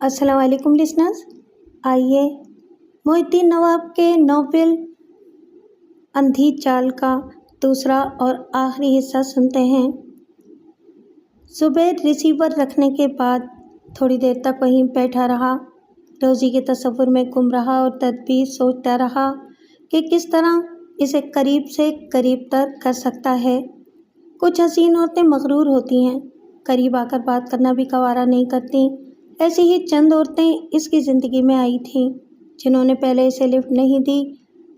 अस्सलाम वालेकुम लिसनर्स। आइए मोहिउद्दीन नवाब के नोवेल अंधी चाल का दूसरा और आखिरी हिस्सा सुनते हैं। ज़ुबैर रिसीवर रखने के बाद थोड़ी देर तक वहीं बैठा रहा। रोज़ी के तसव्वुर में गुम रहा और तदबीर सोचता रहा कि किस तरह इसे करीब से करीब तर कर सकता है। कुछ हसीन औरतें मगरूर होती हैं, करीब आकर बात करना भी गवारा नहीं करती। ऐसी ही चंद औरतें इसकी ज़िंदगी में आई थीं जिन्होंने पहले इसे लिफ्ट नहीं दी,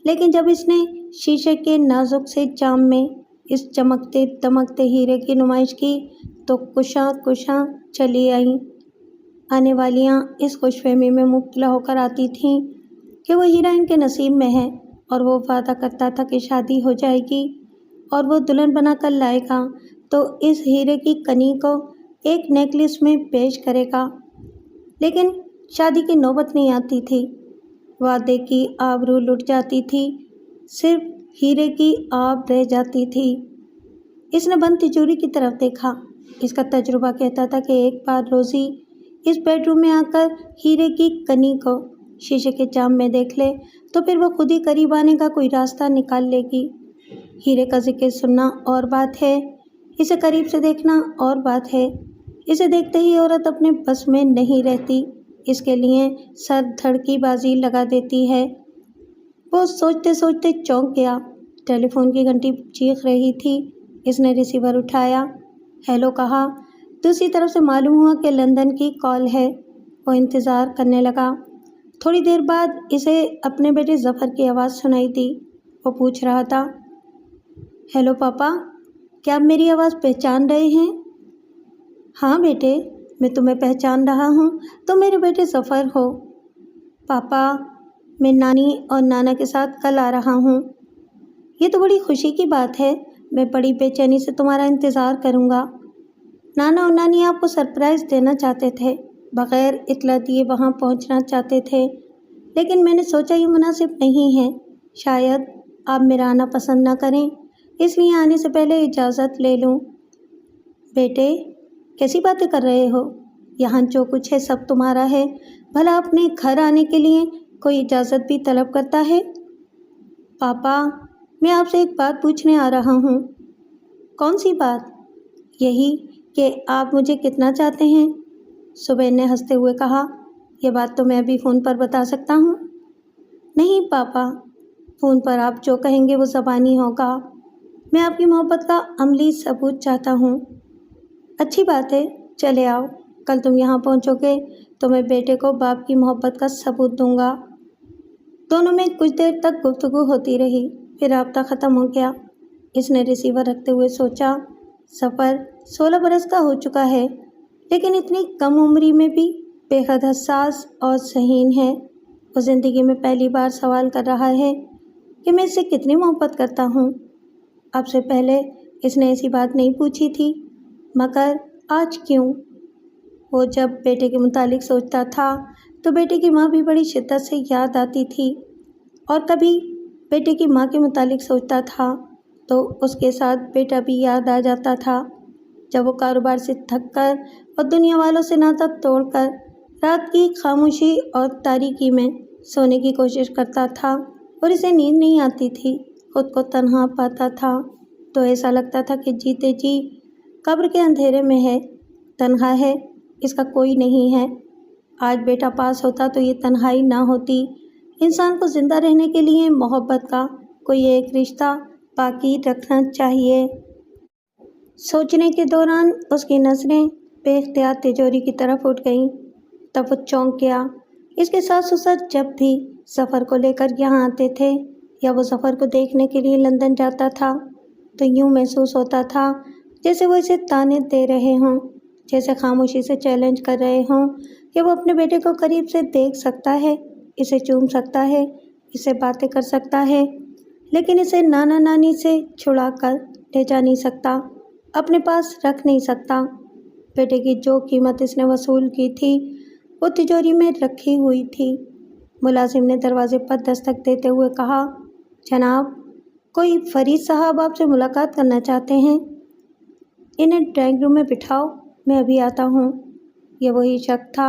लेकिन जब इसने शीशे के नाजुक से जाम में इस चमकते दमकते हीरे की नुमाइश की तो कुशां कुशां चली आईं। आने वालियाँ इस खुशफहमी में मुब्तला होकर आती थीं कि वो हीरा इनके नसीब में है, और वो वादा करता था कि शादी हो जाएगी और वो दुल्हन बनाकर लाएगा तो इस हीरे की कनी को एक नेकलेस में पेश करेगा। लेकिन शादी की नौबत नहीं आती थी। वादे की आबरू लुट जाती थी, सिर्फ हीरे की आब रह जाती थी। इसने बंद तिजोरी की तरफ देखा। इसका तजुर्बा कहता था कि एक बार रोज़ी इस बेडरूम में आकर हीरे की कनी को शीशे के जाम में देख ले तो फिर वो खुद ही करीब आने का कोई रास्ता निकाल लेगी। हीरे का जिक्र सुनना और बात है, इसे करीब से देखना और बात है। इसे देखते ही औरत अपने बस में नहीं रहती, इसके लिए सर धड़ की बाजी लगा देती है। वो सोचते सोचते चौंक गया। टेलीफोन की घंटी चीख रही थी। इसने रिसीवर उठाया, हेलो कहा। दूसरी तरफ से मालूम हुआ कि लंदन की कॉल है। वो इंतज़ार करने लगा। थोड़ी देर बाद इसे अपने बेटे ज़फ़र की आवाज़ सुनाई दी। वो पूछ रहा था, हेलो पापा, क्या आप मेरी आवाज़ पहचान रहे हैं? हाँ बेटे, मैं तुम्हें पहचान रहा हूँ, तुम मेरे बेटे ज़फ़र हो। पापा, मैं नानी और नाना के साथ कल आ रहा हूँ। ये तो बड़ी खुशी की बात है। मैं बड़ी बेचैनी से तुम्हारा इंतज़ार करूँगा। नाना और नानी आपको सरप्राइज़ देना चाहते थे, बग़ैर इत्तला दिए वहाँ पहुँचना चाहते थे, लेकिन मैंने सोचा ये मुनासिब नहीं है। शायद आप मेरा आना पसंद ना करें, इसलिए आने से पहले इजाज़त ले लूँ। बेटे, कैसी बातें कर रहे हो? यहाँ जो कुछ है सब तुम्हारा है। भला अपने घर आने के लिए कोई इजाज़त भी तलब करता है? पापा, मैं आपसे एक बात पूछने आ रहा हूँ। कौन सी बात? यही कि आप मुझे कितना चाहते हैं? ज़ुबैर ने हंसते हुए कहा, यह बात तो मैं अभी फ़ोन पर बता सकता हूँ। नहीं पापा, फ़ोन पर आप जो कहेंगे वो ज़बानी होगा। मैं आपकी मोहब्बत का अमली सबूत चाहता हूँ। अच्छी बात है, चले आओ। कल तुम यहाँ पहुँचोगे तो मैं बेटे को बाप की मोहब्बत का सबूत दूँगा। दोनों में कुछ देर तक गुफ्तगू होती रही, फिर राब्ता ख़त्म हो गया। इसने रिसीवर रखते हुए सोचा, ज़फ़र 16 बरस का हो चुका है, लेकिन इतनी कम उम्री में भी बेहद हसास और ज़हीन है। वो ज़िंदगी में पहली बार सवाल कर रहा है कि मैं इससे कितनी मोहब्बत करता हूँ। अब से पहले इसने ऐसी बात नहीं पूछी थी, मगर आज क्यों? वो जब बेटे के मुतालिक सोचता था तो बेटे की माँ भी बड़ी शिद्दत से याद आती थी, और कभी बेटे की माँ के मुतालिक सोचता था तो उसके साथ बेटा भी याद आ जाता था। जब वो कारोबार से थक कर और दुनिया वालों से नाता तोड़कर रात की खामोशी और तारीकी में सोने की कोशिश करता था और इसे नींद नहीं आती थी, खुद को तन्हा पाता था तो ऐसा लगता था कि जीते जी कब्र के अंधेरे में है, तन्हा है, इसका कोई नहीं है। आज बेटा पास होता तो ये तन्हाई ना होती। इंसान को ज़िंदा रहने के लिए मोहब्बत का कोई एक रिश्ता बाकी रखना चाहिए। सोचने के दौरान उसकी नज़रें बेख्तियार तिजोरी की तरफ उठ गईं। तब वो चौंक गया। इसके सास ससुर जब भी ज़फ़र को लेकर यहाँ आते थे या वो ज़फ़र को देखने के लिए लंदन जाता था तो यूँ महसूस होता था जैसे वो इसे ताने दे रहे हों, जैसे खामोशी से चैलेंज कर रहे हों कि वो अपने बेटे को करीब से देख सकता है, इसे चूम सकता है, इससे बातें कर सकता है, लेकिन इसे नाना नानी से छुड़ा कर ले जा नहीं सकता, अपने पास रख नहीं सकता। बेटे की जो कीमत इसने वसूल की थी वो तिजोरी में रखी हुई थी। मुलाजिम ने दरवाजे पर दस्तक देते हुए कहा, जनाब, कोई फरीद साहब आपसे मुलाकात करना चाहते हैं। इन्हें ड्राइंग रूम में बिठाओ, मैं अभी आता हूँ। ये वही शख्स था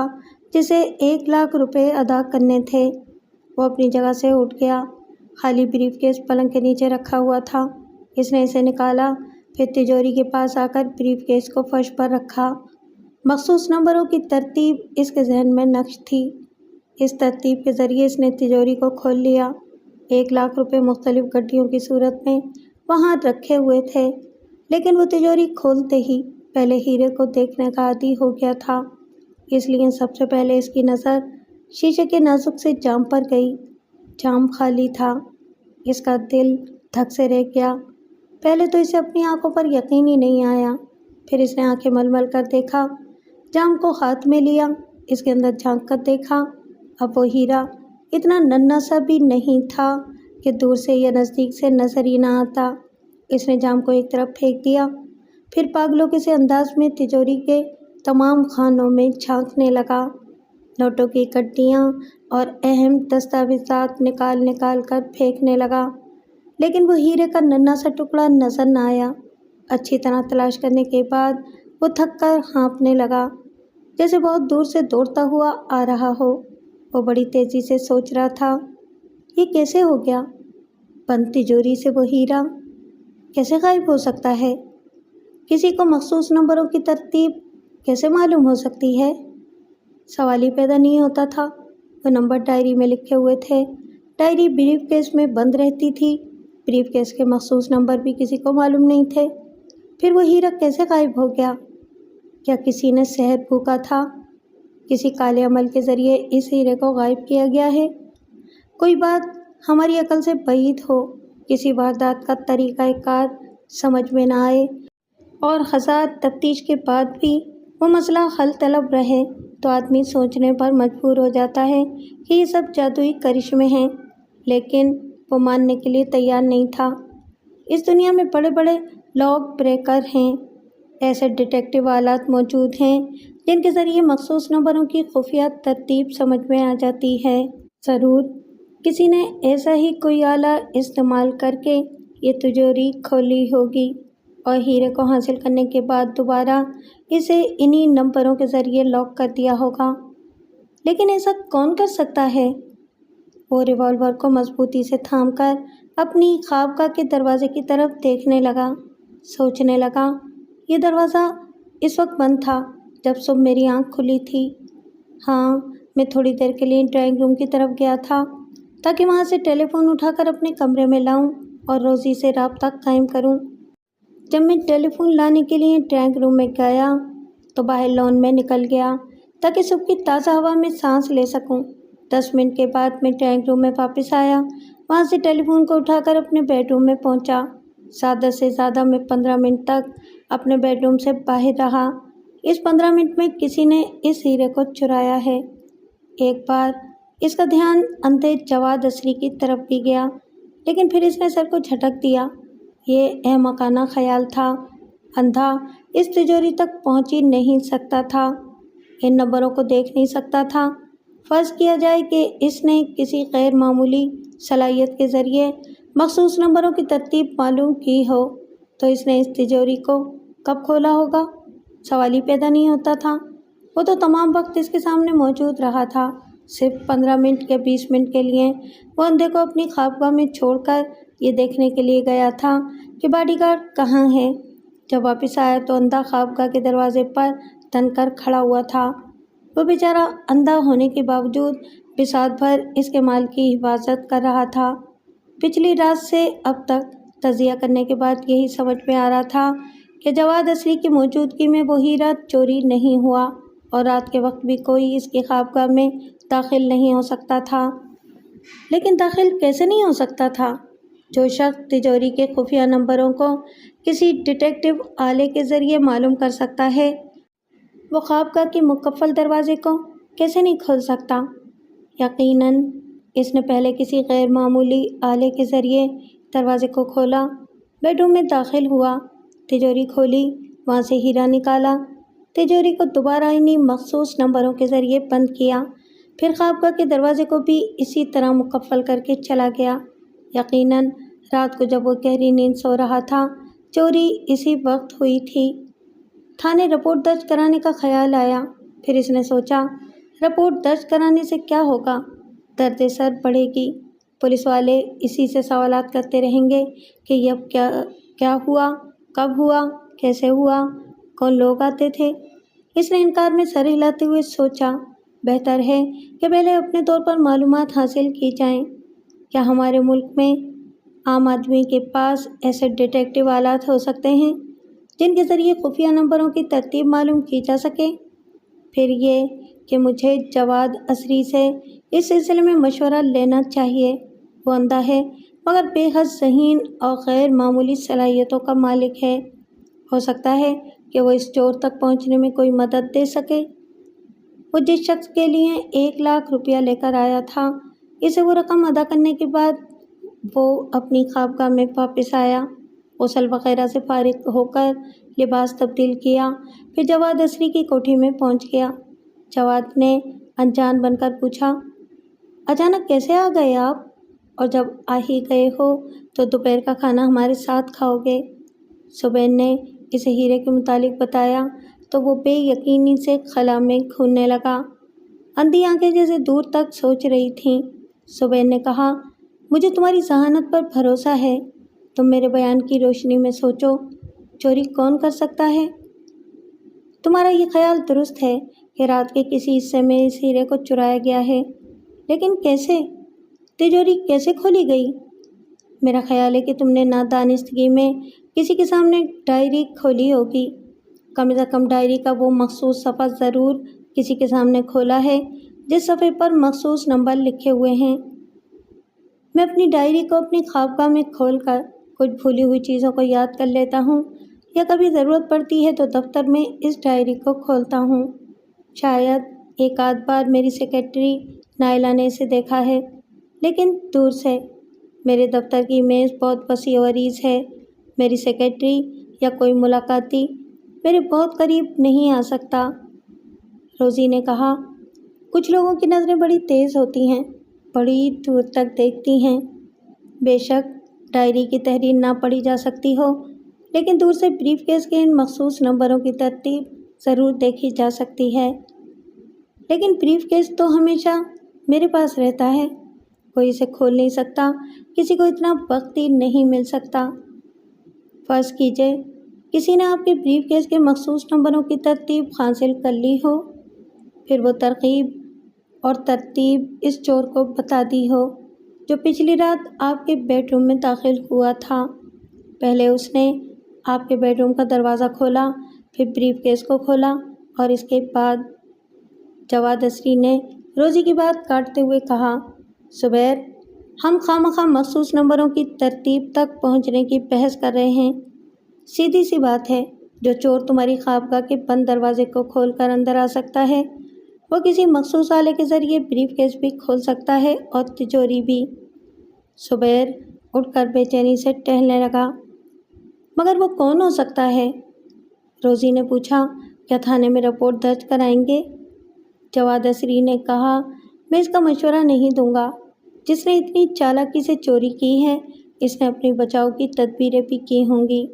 جسے 1,00,000 روپے ادا کرنے تھے۔ وہ اپنی جگہ سے اٹھ گیا۔ خالی بریف کیس پلنگ کے نیچے رکھا ہوا تھا۔ اس نے اسے نکالا، پھر تجوری کے پاس آ کر بریف کیس کو فرش پر رکھا۔ مخصوص نمبروں کی ترتیب اس کے ذہن میں نقش تھی۔ اس ترتیب کے ذریعے اس نے تجوری کو کھول لیا۔ 1,00,000 روپے مختلف گڈیوں کی صورت میں وہاں رکھے ہوئے تھے، لیکن وہ تجوری کھولتے ہی پہلے ہیرے کو دیکھنے کا عادی ہو گیا تھا، اس لیے سب سے پہلے اس کی نظر شیشے کے نازک سے جام پر گئی۔ جام خالی تھا۔ اس کا دل دھک سے رہ گیا۔ پہلے تو اسے اپنی آنکھوں پر یقین ہی نہیں آیا، پھر اس نے آنکھیں مل مل کر دیکھا، جام کو ہاتھ میں لیا، اس کے اندر جھانک کر دیکھا۔ اب وہ ہیرا اتنا ننھا سا بھی نہیں تھا کہ دور سے یا نزدیک سے نظر ہی نہ آتا۔ اس نے جام کو ایک طرف پھینک دیا، پھر پاگلوں کے سے انداز میں تجوری کے تمام خانوں میں جھانکنے لگا، نوٹوں کی گڈیاں اور اہم دستاویزات نکال نکال کر پھینکنے لگا، لیکن وہ ہیرے کا ننھا سا ٹکڑا نظر نہ آیا۔ اچھی طرح تلاش کرنے کے بعد وہ تھک کر ہانپنے لگا، جیسے بہت دور سے دوڑتا ہوا آ رہا ہو۔ وہ بڑی تیزی سے سوچ رہا تھا، یہ کیسے ہو گیا؟ بند تجوری سے وہ ہیرا کیسے غائب ہو سکتا ہے؟ کسی کو مخصوص نمبروں کی ترتیب کیسے معلوم ہو سکتی ہے؟ سوال ہی پیدا نہیں ہوتا تھا۔ وہ نمبر ڈائری میں لکھے ہوئے تھے۔ ڈائری بریف کیس میں بند رہتی تھی۔ بریف کیس کے مخصوص نمبر بھی کسی کو معلوم نہیں تھے۔ پھر وہ ہیرا کیسے غائب ہو گیا؟ کیا کسی نے زہر پھونکا تھا؟ کسی کالے عمل کے ذریعے اس ہیرے کو غائب کیا گیا ہے؟ کوئی بات ہماری عقل سے بعید ہو، کسی واردات کا طریقہ کار سمجھ میں نہ آئے اور ہزار تفتیش کے بعد بھی وہ مسئلہ حل طلب رہے تو آدمی سوچنے پر مجبور ہو جاتا ہے کہ یہ سب جادوئی کرشمے ہیں، لیکن وہ ماننے کے لیے تیار نہیں تھا۔ اس دنیا میں بڑے بڑے لاک بریکر ہیں، ایسے ڈیٹیکٹیو آلات موجود ہیں جن کے ذریعے مخصوص نمبروں کی خفیہ ترتیب سمجھ میں آ جاتی ہے۔ ضرور کسی نے ایسا ہی کوئی آلہ استعمال کر کے یہ تجوری کھولی ہوگی اور ہیرے کو حاصل کرنے کے بعد دوبارہ اسے انہی نمبروں کے ذریعے لاک کر دیا ہوگا، لیکن ایسا کون کر سکتا ہے؟ وہ ریوالور کو مضبوطی سے تھام کر اپنی خوابگاہ کے دروازے کی طرف دیکھنے لگا، سوچنے لگا، یہ دروازہ اس وقت بند تھا جب صبح میری آنکھ کھلی تھی۔ ہاں، میں تھوڑی دیر کے لیے ڈرائنگ روم کی طرف گیا تھا تاکہ وہاں سے ٹیلی فون اٹھا کر اپنے کمرے میں لاؤں اور روزی سے رابطہ قائم کروں۔ جب میں ٹیلی فون لانے کے لیے ڈرائنگ روم میں گیا تو باہر لان میں نکل گیا تاکہ صبح کی تازہ ہوا میں سانس لے سکوں۔ 10 منٹ کے بعد میں ڈرائنگ روم میں واپس آیا، وہاں سے ٹیلی فون کو اٹھا کر اپنے بیڈ روم میں پہنچا۔ زیادہ سے زیادہ میں 15 منٹ تک اپنے بیڈ روم سے باہر رہا۔ اس 15 منٹ میں کسی نے اس ہیرے کو چرایا ہے۔ ایک بار اس کا دھیان اندھے جواد اسری کی طرف بھی گیا، لیکن پھر اس نے سر کو جھٹک دیا۔ یہ احمقانہ خیال تھا۔ اندھا اس تجوری تک پہنچ ہی نہیں سکتا تھا، ان نمبروں کو دیکھ نہیں سکتا تھا۔ فرض کیا جائے کہ اس نے کسی غیر معمولی صلاحیت کے ذریعے مخصوص نمبروں کی ترتیب معلوم کی ہو تو اس نے اس تجوری کو کب کھولا ہوگا؟ سوال ہی پیدا نہیں ہوتا تھا۔ وہ تو تمام وقت اس کے سامنے موجود رہا تھا۔ صرف 15 منٹ یا 20 منٹ کے لیے وہ اندھے کو اپنی خوابگاہ میں چھوڑ کر یہ دیکھنے کے لیے گیا تھا کہ باڈی گارڈ کہاں ہے۔ جب واپس آیا تو اندھا خوابگاہ کے دروازے پر تن کر کھڑا ہوا تھا۔ وہ بیچارہ اندھا ہونے کے باوجود بساط بھر اس کے مال کی حفاظت کر رہا تھا۔ پچھلی رات سے اب تک تجزیہ کرنے کے بعد یہی سمجھ میں آ رہا تھا کہ جواد اسری کی موجودگی میں وہ ہیرا چوری نہیں ہوا اور رات کے وقت بھی کوئی اس کی خوابگاہ میں داخل نہیں ہو سکتا تھا۔ لیکن داخل کیسے نہیں ہو سکتا تھا؟ جو شخص تجوری کے خفیہ نمبروں کو کسی ڈیٹیکٹیو آلے کے ذریعے معلوم کر سکتا ہے، وہ خوابگاہ کے مقفل دروازے کو کیسے نہیں کھول سکتا؟ یقیناً اس نے پہلے کسی غیر معمولی آلے کے ذریعے دروازے کو کھولا، بیڈ روم میں داخل ہوا، تجوری کھولی، وہاں سے ہیرا نکالا، تجوری کو دوبارہ انہی مخصوص نمبروں کے ذریعے بند کیا، پھر خوابگاہ کے دروازے کو بھی اسی طرح مقفل کر کے چلا گیا۔ یقیناً رات کو جب وہ گہری نیند سو رہا تھا، چوری اسی وقت ہوئی تھی۔ تھانے رپورٹ درج کرانے کا خیال آیا، پھر اس نے سوچا رپورٹ درج کرانے سے کیا ہوگا؟ درد سر بڑھے گی۔ پولیس والے اسی سے سوالات کرتے رہیں گے کہ یہ اب کیا ہوا، کب ہوا، کیسے ہوا، کون لوگ آتے تھے۔ اس نے انکار میں سر ہلاتے ہوئے سوچا، بہتر ہے کہ پہلے اپنے طور پر معلومات حاصل کی جائیں۔ کیا ہمارے ملک میں عام آدمی کے پاس ایسے ڈیٹیکٹیو آلات ہو سکتے ہیں جن کے ذریعے خفیہ نمبروں کی ترتیب معلوم کی جا سکے؟ پھر یہ کہ مجھے جواد عصری سے اس سلسلے میں مشورہ لینا چاہیے۔ وہ اندھا ہے مگر بے حد ذہین اور غیر معمولی صلاحیتوں کا مالک ہے۔ ہو سکتا ہے کہ وہ اس چور تک پہنچنے میں کوئی مدد دے سکے۔ وہ جس شخص کے لیے 1,00,000 روپیہ لے کر آیا تھا، اسے وہ رقم ادا کرنے کے بعد وہ اپنی خوابگاہ میں واپس آیا، غسل وغیرہ سے فارغ ہو کر لباس تبدیل کیا، پھر جواد عصری کی کوٹھی میں پہنچ گیا۔ جواد نے انجان بن کر پوچھا، اچانک کیسے آ گئے آپ؟ اور جب آ ہی گئے ہو تو دوپہر کا کھانا ہمارے ساتھ کھاؤ گے؟ زبین نے اسے ہیرے کے متعلق بتایا تو وہ بے یقینی سے خلا میں گھولنے لگا۔ اندھی آنکھیں جیسے دور تک سوچ رہی تھیں۔ زبین نے کہا، مجھے تمہاری ذہانت پر بھروسہ ہے، تم میرے بیان کی روشنی میں سوچو، چوری کون کر سکتا ہے؟ تمہارا یہ خیال درست ہے کہ رات کے کسی حصے میں اس ہیرے کو چرایا گیا ہے، لیکن کیسے؟ تجوری کیسے کھولی گئی؟ میرا خیال ہے کہ تم نے نادانستگی میں کسی کے سامنے ڈائری کھولی ہوگی۔ کم از کم ڈائری کا وہ مخصوص صفحہ ضرور کسی کے سامنے کھولا ہے جس صفحے پر مخصوص نمبر لکھے ہوئے ہیں۔ میں اپنی ڈائری کو اپنی خوابگاہ میں کھول کر کچھ بھولی ہوئی چیزوں کو یاد کر لیتا ہوں، یا کبھی ضرورت پڑتی ہے تو دفتر میں اس ڈائری کو کھولتا ہوں۔ شاید ایک آدھ بار میری سیکرٹری نائلہ نے اسے دیکھا ہے، لیکن دور سے۔ میرے دفتر کی میز بہت وسیع و عریض ہے۔ میری سیکرٹری یا کوئی ملاقاتی میرے بہت قریب نہیں آ سکتا۔ روزی نے کہا، کچھ لوگوں کی نظریں بڑی تیز ہوتی ہیں، بڑی دور تک دیکھتی ہیں۔ بے شک ڈائری کی تحریر نہ پڑھی جا سکتی ہو، لیکن دور سے بریف کیس کے ان مخصوص نمبروں کی ترتیب ضرور دیکھی جا سکتی ہے۔ لیکن بریف کیس تو ہمیشہ میرے پاس رہتا ہے، کوئی اسے کھول نہیں سکتا، کسی کو اتنا وقت ہی نہیں مل سکتا۔ فرض کیجئے کسی نے آپ کے بریف کیس کے مخصوص نمبروں کی ترتیب حاصل کر لی ہو، پھر وہ ترغیب اور ترتیب اس چور کو بتا دی ہو جو پچھلی رات آپ کے بیڈ روم میں داخل ہوا تھا۔ پہلے اس نے آپ کے بیڈ روم کا دروازہ کھولا، پھر بریف کیس کو کھولا، اور اس کے بعد جواد عصری نے روزی کی بات کاٹتے ہوئے کہا، زبیر، ہم خواہ مخصوص نمبروں کی ترتیب تک پہنچنے کی بحث کر رہے ہیں۔ سیدھی سی بات ہے، جو چور تمہاری خوابگاہ کے بند دروازے کو کھول کر اندر آ سکتا ہے، وہ کسی مخصوص آلے کے ذریعے بریف کیس بھی کھول سکتا ہے اور تجوری بھی۔ زبیر اٹھ کر بے چینی سے ٹہلنے لگا۔ مگر وہ کون ہو سکتا ہے؟ روزی نے پوچھا، کیا تھانے میں رپورٹ درج کرائیں گے؟ جواد عصری نے کہا، میں اس کا مشورہ نہیں دوں گا۔ جس نے اتنی چالاکی سے چوری کی ہے، اس نے اپنی بچاؤ کی تدبیریں بھی کی ہوں گی۔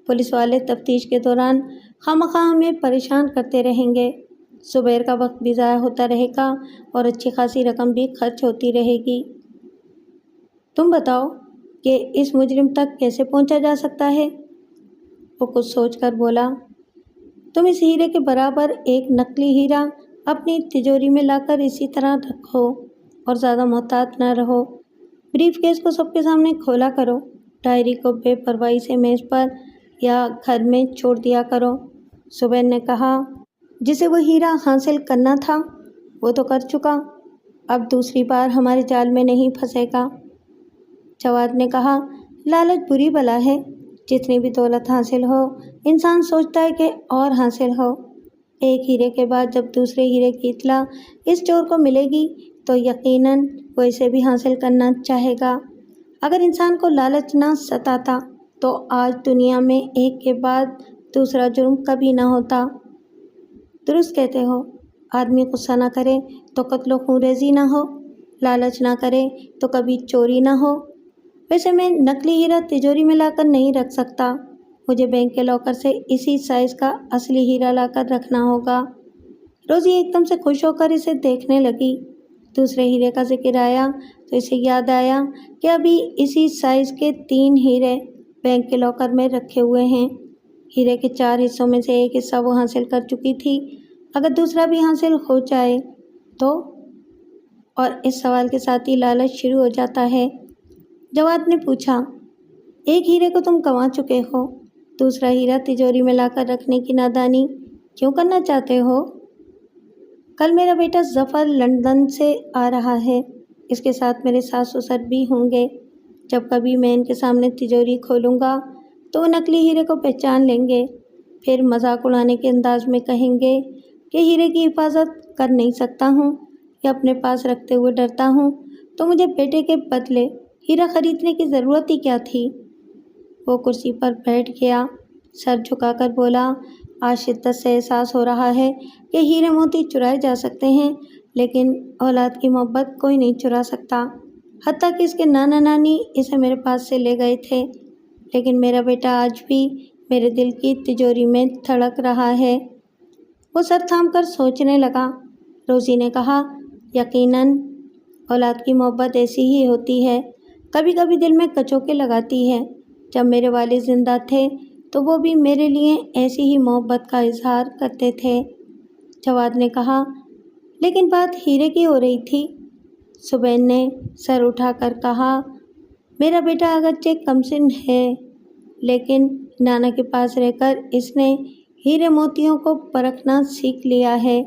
پولیس والے تفتیش کے دوران خواہ ہمیں پریشان کرتے رہیں گے، زبیر کا وقت بھی ضائع ہوتا رہے گا اور اچھی خاصی رقم بھی خرچ ہوتی رہے گی۔ تم بتاؤ کہ اس مجرم تک کیسے پہنچا جا سکتا ہے؟ وہ کچھ سوچ کر بولا، تم اس ہیرے کے برابر ایک نقلی ہیرا اپنی تجوری میں لا کر اسی طرح رکھو اور زیادہ محتاط نہ رہو۔ بریف کیس کو سب کے سامنے کھولا کرو، ڈائری کو بے پرواہی سے میز پر یا گھر میں چھوڑ دیا کرو۔ زبین نے کہا، جسے وہ ہیرا حاصل کرنا تھا وہ تو کر چکا، اب دوسری بار ہمارے جال میں نہیں پھنسے گا۔ جواد نے کہا، لالچ بری بلا ہے، جتنی بھی دولت حاصل ہو انسان سوچتا ہے کہ اور حاصل ہو۔ ایک ہیرے کے بعد جب دوسرے ہیرے کی اطلاع اس چور کو ملے گی تو یقیناً وہ اسے بھی حاصل کرنا چاہے گا۔ اگر انسان کو لالچ نہ ستاتا تو آج دنیا میں ایک کے بعد دوسرا جرم کبھی نہ ہوتا۔ درست کہتے ہو، آدمی غصہ نہ کرے تو قتل و خون ریزی نہ ہو، لالچ نہ کرے تو کبھی چوری نہ ہو۔ ویسے میں نقلی ہیرا تجوری میں لا کر نہیں رکھ سکتا، مجھے بینک کے لاکر سے اسی سائز کا اصلی ہیرا لا کر رکھنا ہوگا۔ रोजी एकदम से खुश होकर इसे देखने लगी। दूसरे हीरे का जिक्र आया तो इसे याद आया कि अभी इसी साइज के 3 हीरे बैंक के लॉकर में रखे हुए हैं। हीरे के 4 हिस्सों में से एक हिस्सा वो हासिल कर चुकी थी, अगर दूसरा भी हासिल हो जाए तो? और इस सवाल के साथ ही लालच शुरू हो जाता है। जवाद ने पूछा, एक हीरे को तुम गंवा चुके हो, दूसरा हीरा तिजोरी में लाकर रखने की नादानी क्यों करना चाहते हो? कल मेरा बेटा जफ़र लंदन से आ रहा है, इसके साथ मेरे सास ससुर भी होंगे। जब कभी मैं इनके सामने तिजोरी खोलूँगा तो वो नकली हीरे को पहचान लेंगे, फिर मजाक उड़ाने के अंदाज में कहेंगे कि हीरे की हिफाजत कर नहीं सकता हूँ या अपने पास रखते हुए डरता हूँ, तो मुझे बेटे के बदले हीरा खरीदने की ज़रूरत ही क्या थी? वो कुर्सी पर बैठ गया, सर झुकाकर बोला, आज शिद्दत से एहसास हो रहा है कि हीरे मोती चुराए जा सकते हैं, लेकिन औलाद की मोहब्बत कोई नहीं चुरा सकता। हत्ता कि इसके नाना नानी इसे मेरे पास से ले गए थे, लेकिन मेरा बेटा आज भी मेरे दिल की तिजोरी में धड़क रहा है। वो सर थाम कर सोचने लगा। रोज़ी ने कहा, यकीनन औलाद की मोहब्बत ऐसी ही होती है, कभी कभी दिल में कचोके लगाती है। जब मेरे वालिद ज़िंदा थे तो वो भी मेरे लिए ऐसी ही मोहब्बत का इजहार करते थे। जवाद ने कहा, लेकिन बात हीरे की हो रही थी। सुबैन ने सर उठाकर कहा, मेरा बेटा अगरचे कमसिन है, लेकिन नाना के पास रहकर इसने हीरे मोतियों को परखना सीख लिया है।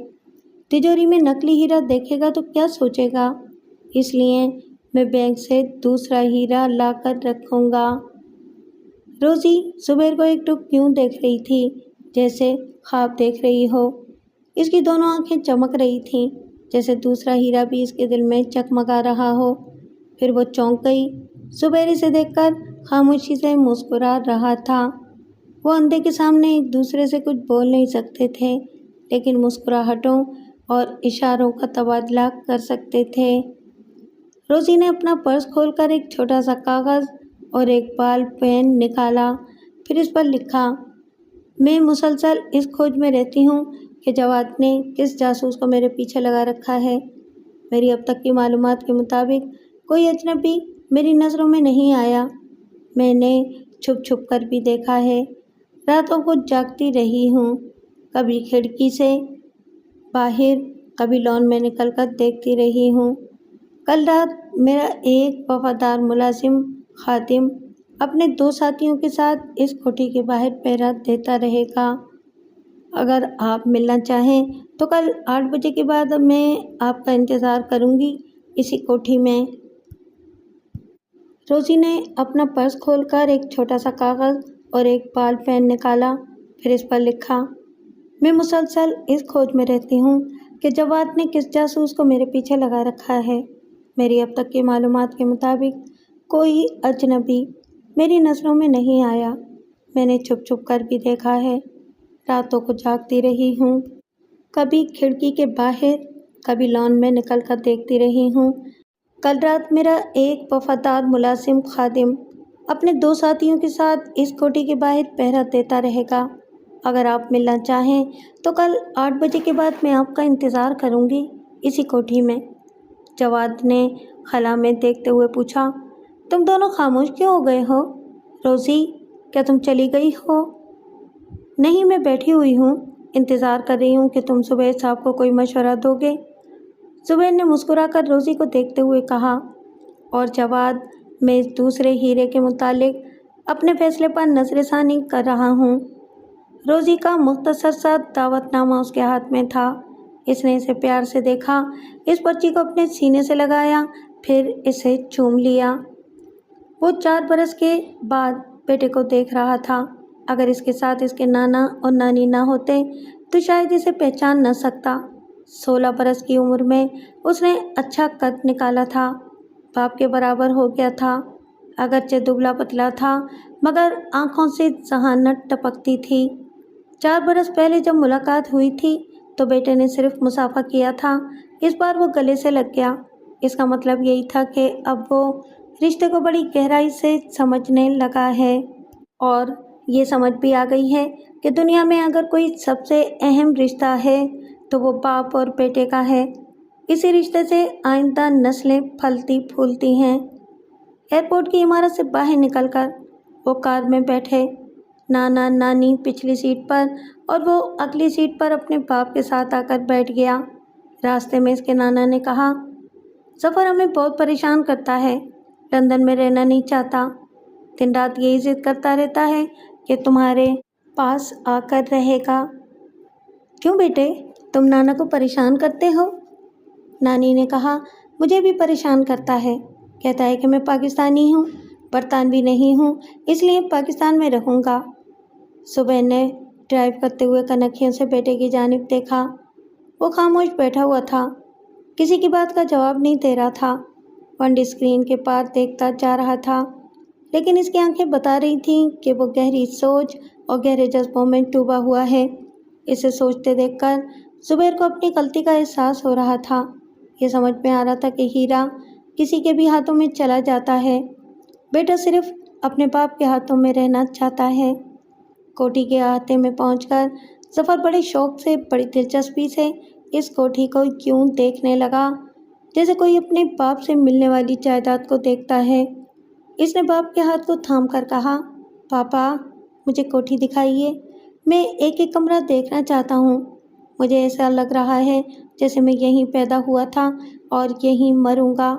तिजोरी में नकली हीरा देखेगा तो क्या सोचेगा, इसलिए मैं बैंक से दूसरा हीरा लाकर रखूँगा। रोज़ी जुबैर को एकटुक यूँ देख रही थी जैसे ख्वाब देख रही हो। इसकी दोनों आंखें चमक रही थीं, जैसे दूसरा हीरा भी इसके दिल में चकमगा रहा हो। फिर वो चौंक गई। जुबैर इसे देखकर खामोशी से मुस्कुरा रहा था। वो अंधे के सामने एक दूसरे से कुछ बोल नहीं सकते थे, लेकिन मुस्कुराहटों और इशारों का तबादला कर सकते थे। रोज़ी ने अपना पर्स खोलकर एक छोटा सा कागज़ और एक बाल पेन निकाला, फिर इस पर लिखा, मैं मुसलसल इस खोज में रहती हूँ कि जवाद ने किस जासूस को मेरे पीछे लगा रखा है। मेरी अब तक की मालूमात के मुताबिक कोई अजनबी मेरी नज़रों में नहीं आया। मैंने छुप छुप कर भी देखा है, रातों को जागती रही हूँ, कभी खिड़की से बाहर, कभी लॉन में निकलकर देखती रही हूँ। कल रात मेरा एक वफादार मुलाजिम खादिम अपने 2 साथियों के साथ इस कोठी के बाहर पहरा देता रहेगा। अगर आप मिलना चाहें तो कल 8 बजे के बाद मैं आपका इंतज़ार करूंगी इसी कोठी में। रोज़ी ने अपना पर्स खोलकर एक छोटा सा कागज़ और एक बाल पेन निकाला, फिर इस पर लिखा, मैं मुसलसल इस खोज में रहती हूँ कि जवाद ने किस जासूस को मेरे पीछे लगा रखा है। मेरी अब तक की मालूमात के मुताबिक कोई अजनबी मेरी नज़रों में नहीं आया। मैंने छुप छुप कर भी देखा है, रातों को जागती रही हूँ, कभी खिड़की के बाहर, कभी लॉन में निकल कर देखती रही हूँ। कल रात मेरा एक वफादार मुलाजिम खादिम अपने 2 साथियों के साथ इस कोठी के बाहर पहरा देता रहेगा। अगर आप मिलना चाहें तो कल 8 बजे के बाद मैं आपका इंतज़ार करूँगी इसी कोठी में। जवाद ने खला में देखते हुए पूछा, तुम दोनों खामोश क्यों हो गए हो? रोज़ी, क्या तुम चली गई हो? नहीं, मैं बैठी हुई हूँ, इंतज़ार कर रही हूँ कि तुम जुबैर साहब को कोई मशवरा दोगे। जुबैर ने मुस्कुराकर रोज़ी को देखते हुए कहा, और जवाद, मैं इस दूसरे हीरे के मुतालिक अपने फैसले पर नज़रसानी कर रहा हूँ। रोज़ी का मुख्तसर सा दावतनामा उसके हाथ में था। इसने इसे प्यार से देखा, इस पर्ची को अपने सीने से लगाया, फिर इसे चूम लिया। वो 4 बरस के बाद बेटे को देख रहा था। अगर इसके साथ इसके नाना और नानी ना होते तो शायद इसे पहचान न सकता। 16 बरस की उम्र में उसने अच्छा कद निकाला था, बाप के बराबर हो गया था। अगरचे दुबला पतला था, मगर आँखों से जहानत टपकती थी। 4 बरस पहले जब मुलाकात हुई थी तो बेटे ने सिर्फ मुसाफा किया था, इस बार वो गले से लग गया। इसका मतलब यही था कि अब वो रिश्ते को बड़ी गहराई से समझने लगा है, और ये समझ भी आ गई है कि दुनिया में अगर कोई सबसे अहम रिश्ता है तो वो बाप और बेटे का है। इसी रिश्ते से आइंदा नस्लें फलती फूलती हैं। एयरपोर्ट की इमारत से बाहर निकलकर वो कार में बैठे। नाना नानी पिछली सीट पर और वो अगली सीट पर अपने बाप के साथ आकर बैठ गया। रास्ते में इसके नाना ने कहा, सफ़र हमें बहुत परेशान करता है, लंदन में रहना नहीं चाहता, दिन रात यही जिद करता रहता है कि तुम्हारे पास आकर रहेगा। क्यों बेटे, तुम नाना को परेशान करते हो? नानी ने कहा, मुझे भी परेशान करता है। कहता है कि मैं पाकिस्तानी हूँ, बरतानवी नहीं हूँ, इसलिए पाकिस्तान में रहूँगा। सुबह ने ड्राइव करते हुए कनखियों से बेटे की जानिब देखा। वो खामोश बैठा हुआ था, किसी की बात का जवाब नहीं दे रहा था। विंड स्क्रीन के पार देखता जा रहा था, लेकिन इसकी आंखें बता रही थीं कि वो गहरी सोच और गहरे जज्बों में डूबा हुआ है। इसे सोचते देखकर जुबैर को अपनी गलती का एहसास हो रहा था। ये समझ में आ रहा था कि हीरा किसी के भी हाथों में चला जाता है, बेटा सिर्फ अपने बाप के हाथों में रहना चाहता है। कोठी के अहाते में पहुंचकर ज़फ़र बड़े शौक़ से, बड़ी दिलचस्पी से इस कोठी को यूं देखने लगा जैसे कोई अपने बाप से मिलने वाली जायदाद को देखता है। इसने बाप के हाथ को थाम कर कहा, पापा मुझे कोठी दिखाइए, मैं एक एक कमरा देखना चाहता हूँ। मुझे ऐसा लग रहा है जैसे मैं यहीं पैदा हुआ था और यहीं मरूंगा।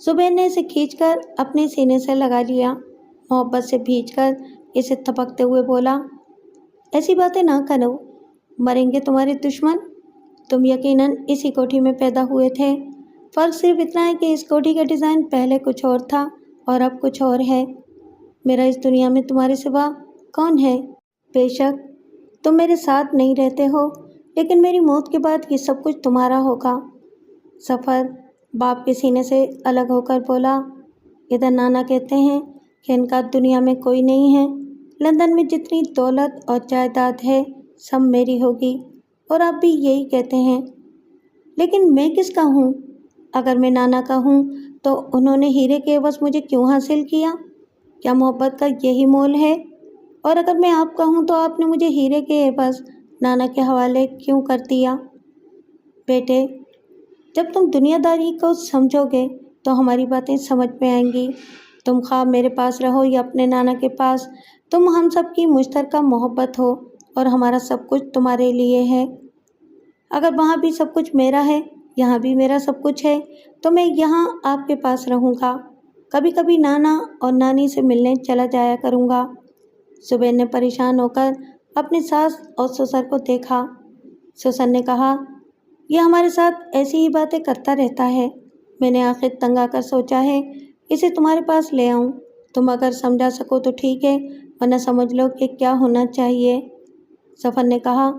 जुबैर ने इसे खींचकर अपने सीने से लगा लिया, मोहब्बत से भींचकर इसे थपकते हुए बोला, ऐसी बातें ना करो, मरेंगे तुम्हारे दुश्मन। तुम यकीनन इसी कोठी में पैदा हुए थे। फ़र्क सिर्फ इतना है कि इस कोठी का डिज़ाइन पहले कुछ और था और अब कुछ और है। मेरा इस दुनिया में तुम्हारे सिवा कौन है? बेशक तुम मेरे साथ नहीं रहते हो, लेकिन मेरी मौत के बाद ये सब कुछ तुम्हारा होगा। ज़फ़र बाप के सीने से अलग होकर बोला, इधर नाना कहते हैं कि इनका दुनिया में कोई नहीं है। लंदन में जितनी दौलत और जायदाद है सब मेरी होगी, और आप भी यही कहते हैं। लेकिन मैं किसका हूँ? अगर मैं नाना का हूँ तो उन्होंने हीरे के एवज़ मुझे क्यों हासिल किया? क्या मोहब्बत का यही मोल है? और अगर मैं आपका हूँ तो आपने मुझे हीरे के एवज़ नाना के हवाले क्यों कर दिया? बेटे, जब तुम दुनियादारी को समझोगे तो हमारी बातें समझ में आएंगी। तुम ख्वाह मेरे पास रहो या अपने नाना के पास, तुम हम सब की मुश्तरका मोहब्बत हो और हमारा सब कुछ तुम्हारे लिए है। अगर वहाँ भी सब कुछ मेरा है, यहाँ भी मेरा सब कुछ है, तो मैं यहाँ आपके पास रहूँगा। कभी कभी नाना और नानी से मिलने चला जाया करूँगा। जुबैर ने परेशान होकर अपने सास और ससुर को देखा। ससुर ने कहा, यह हमारे साथ ऐसी ही बातें करता रहता है। मैंने आखिर तंग आकर सोचा है इसे तुम्हारे पास ले आऊं। तुम अगर समझा सको तो ठीक है, वरना समझ लो कि क्या होना चाहिए। ज़फ़र ने कहा,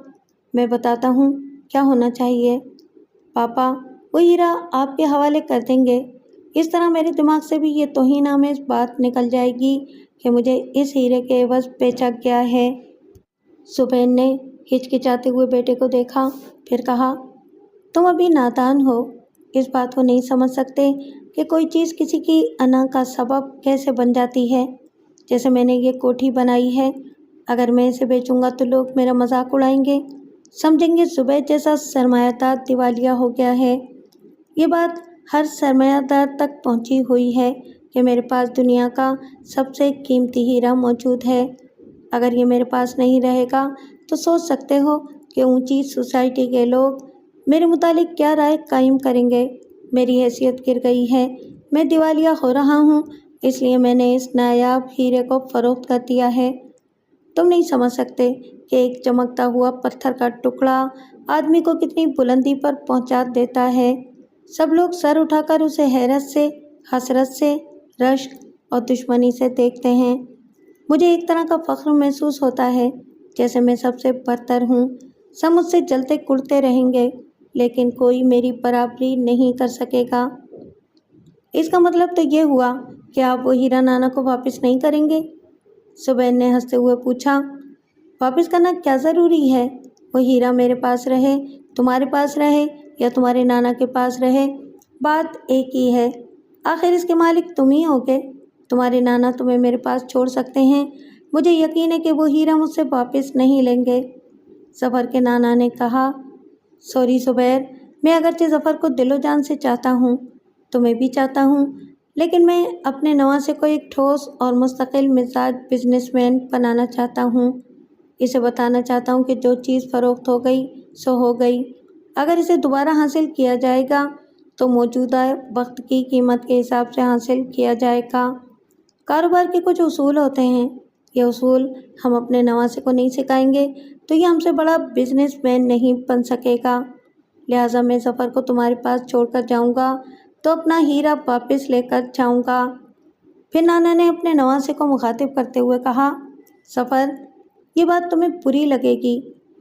मैं बताता हूँ क्या होना चाहिए। पापा, वो हीरा आपके हवाले कर देंगे। इस तरह मेरे दिमाग से भी ये तौहीन-आमेज़ बात निकल जाएगी कि मुझे इस हीरे के एवज़ बेचा गया है। जुबैर ने हिचकिचाते हुए बेटे को देखा, फिर कहा, तुम अभी नादान हो, इस बात को नहीं समझ सकते कि कोई चीज़ किसी की अना का सबब कैसे बन जाती है। जैसे मैंने ये कोठी बनाई है, अगर मैं इसे बेचूंगा तो लोग मेरा मजाक उड़ाएंगे, समझेंगे जुबैर जैसा सरमायादार दिवालिया हो गया है। ये बात हर सरमायादार तक पहुंची हुई है कि मेरे पास दुनिया का सबसे कीमती हीरा मौजूद है। अगर ये मेरे पास नहीं रहेगा तो सोच सकते हो कि ऊंची सोसाइटी के लोग मेरे मुतालिक क्या राय कायम करेंगे। मेरी हैसियत गिर गई है, मैं दिवालिया हो रहा हूँ, इसलिए मैंने इस नायाब हीरे को फ़रोख्त कर दिया है। तुम नहीं समझ सकते कि एक चमकता हुआ पत्थर का टुकड़ा आदमी को कितनी बुलंदी पर पहुँचा देता है। सब लोग सर उठाकर उसे हैरत से, हसरत से, रश्क और दुश्मनी से देखते हैं। मुझे एक तरह का फ़ख्र महसूस होता है, जैसे मैं सबसे बरतर हूँ। सब मुझसे जलते कुड़ते रहेंगे, लेकिन कोई मेरी बराबरी नहीं कर सकेगा। इसका मतलब तो ये हुआ कि आप वो हीरा नाना को वापस नहीं करेंगे? जुबैर ने हंसते हुए पूछा। वापस करना क्या ज़रूरी है? वो हीरा मेरे पास रहे, तुम्हारे पास रहे या तुम्हारे नाना के पास रहे, बात एक ही है। आखिर इसके मालिक तुम ही होगे। तुम्हारे नाना तुम्हें मेरे पास छोड़ सकते हैं, मुझे यकीन है कि वो हीरा मुझसे वापस नहीं लेंगे। ज़फ़र के नाना ने कहा। सॉरी ज़ुबैर, मैं अगरचे ज़फ़र को दिलो जान से चाहता हूँ, तुम्हें भी चाहता हूँ, लेकिन मैं अपने नवासे को एक ठोस और मुस्तकिल मिजाज बिजनेसमैन बनाना चाहता हूँ। इसे बताना चाहता हूँ कि जो चीज़ फ़रोख्त हो गई सो हो गई। अगर इसे दोबारा हासिल किया जाएगा तो मौजूदा वक्त की कीमत के हिसाब से हासिल किया जाएगा। कारोबार के कुछ उसूल होते हैं, ये उसूल हम अपने नवासे को नहीं सिखाएंगे तो ये हमसे बड़ा बिजनेसमैन नहीं बन सकेगा। लिहाजा मैं ज़फ़र को तुम्हारे पास छोड़कर जाऊंगा तो अपना हीरा वापस लेकर जाऊंगा। फिर नाना ने अपने नवासे को मुखातिब करते हुए कहा, ज़फ़र, ये बात तुम्हें बुरी लगेगी,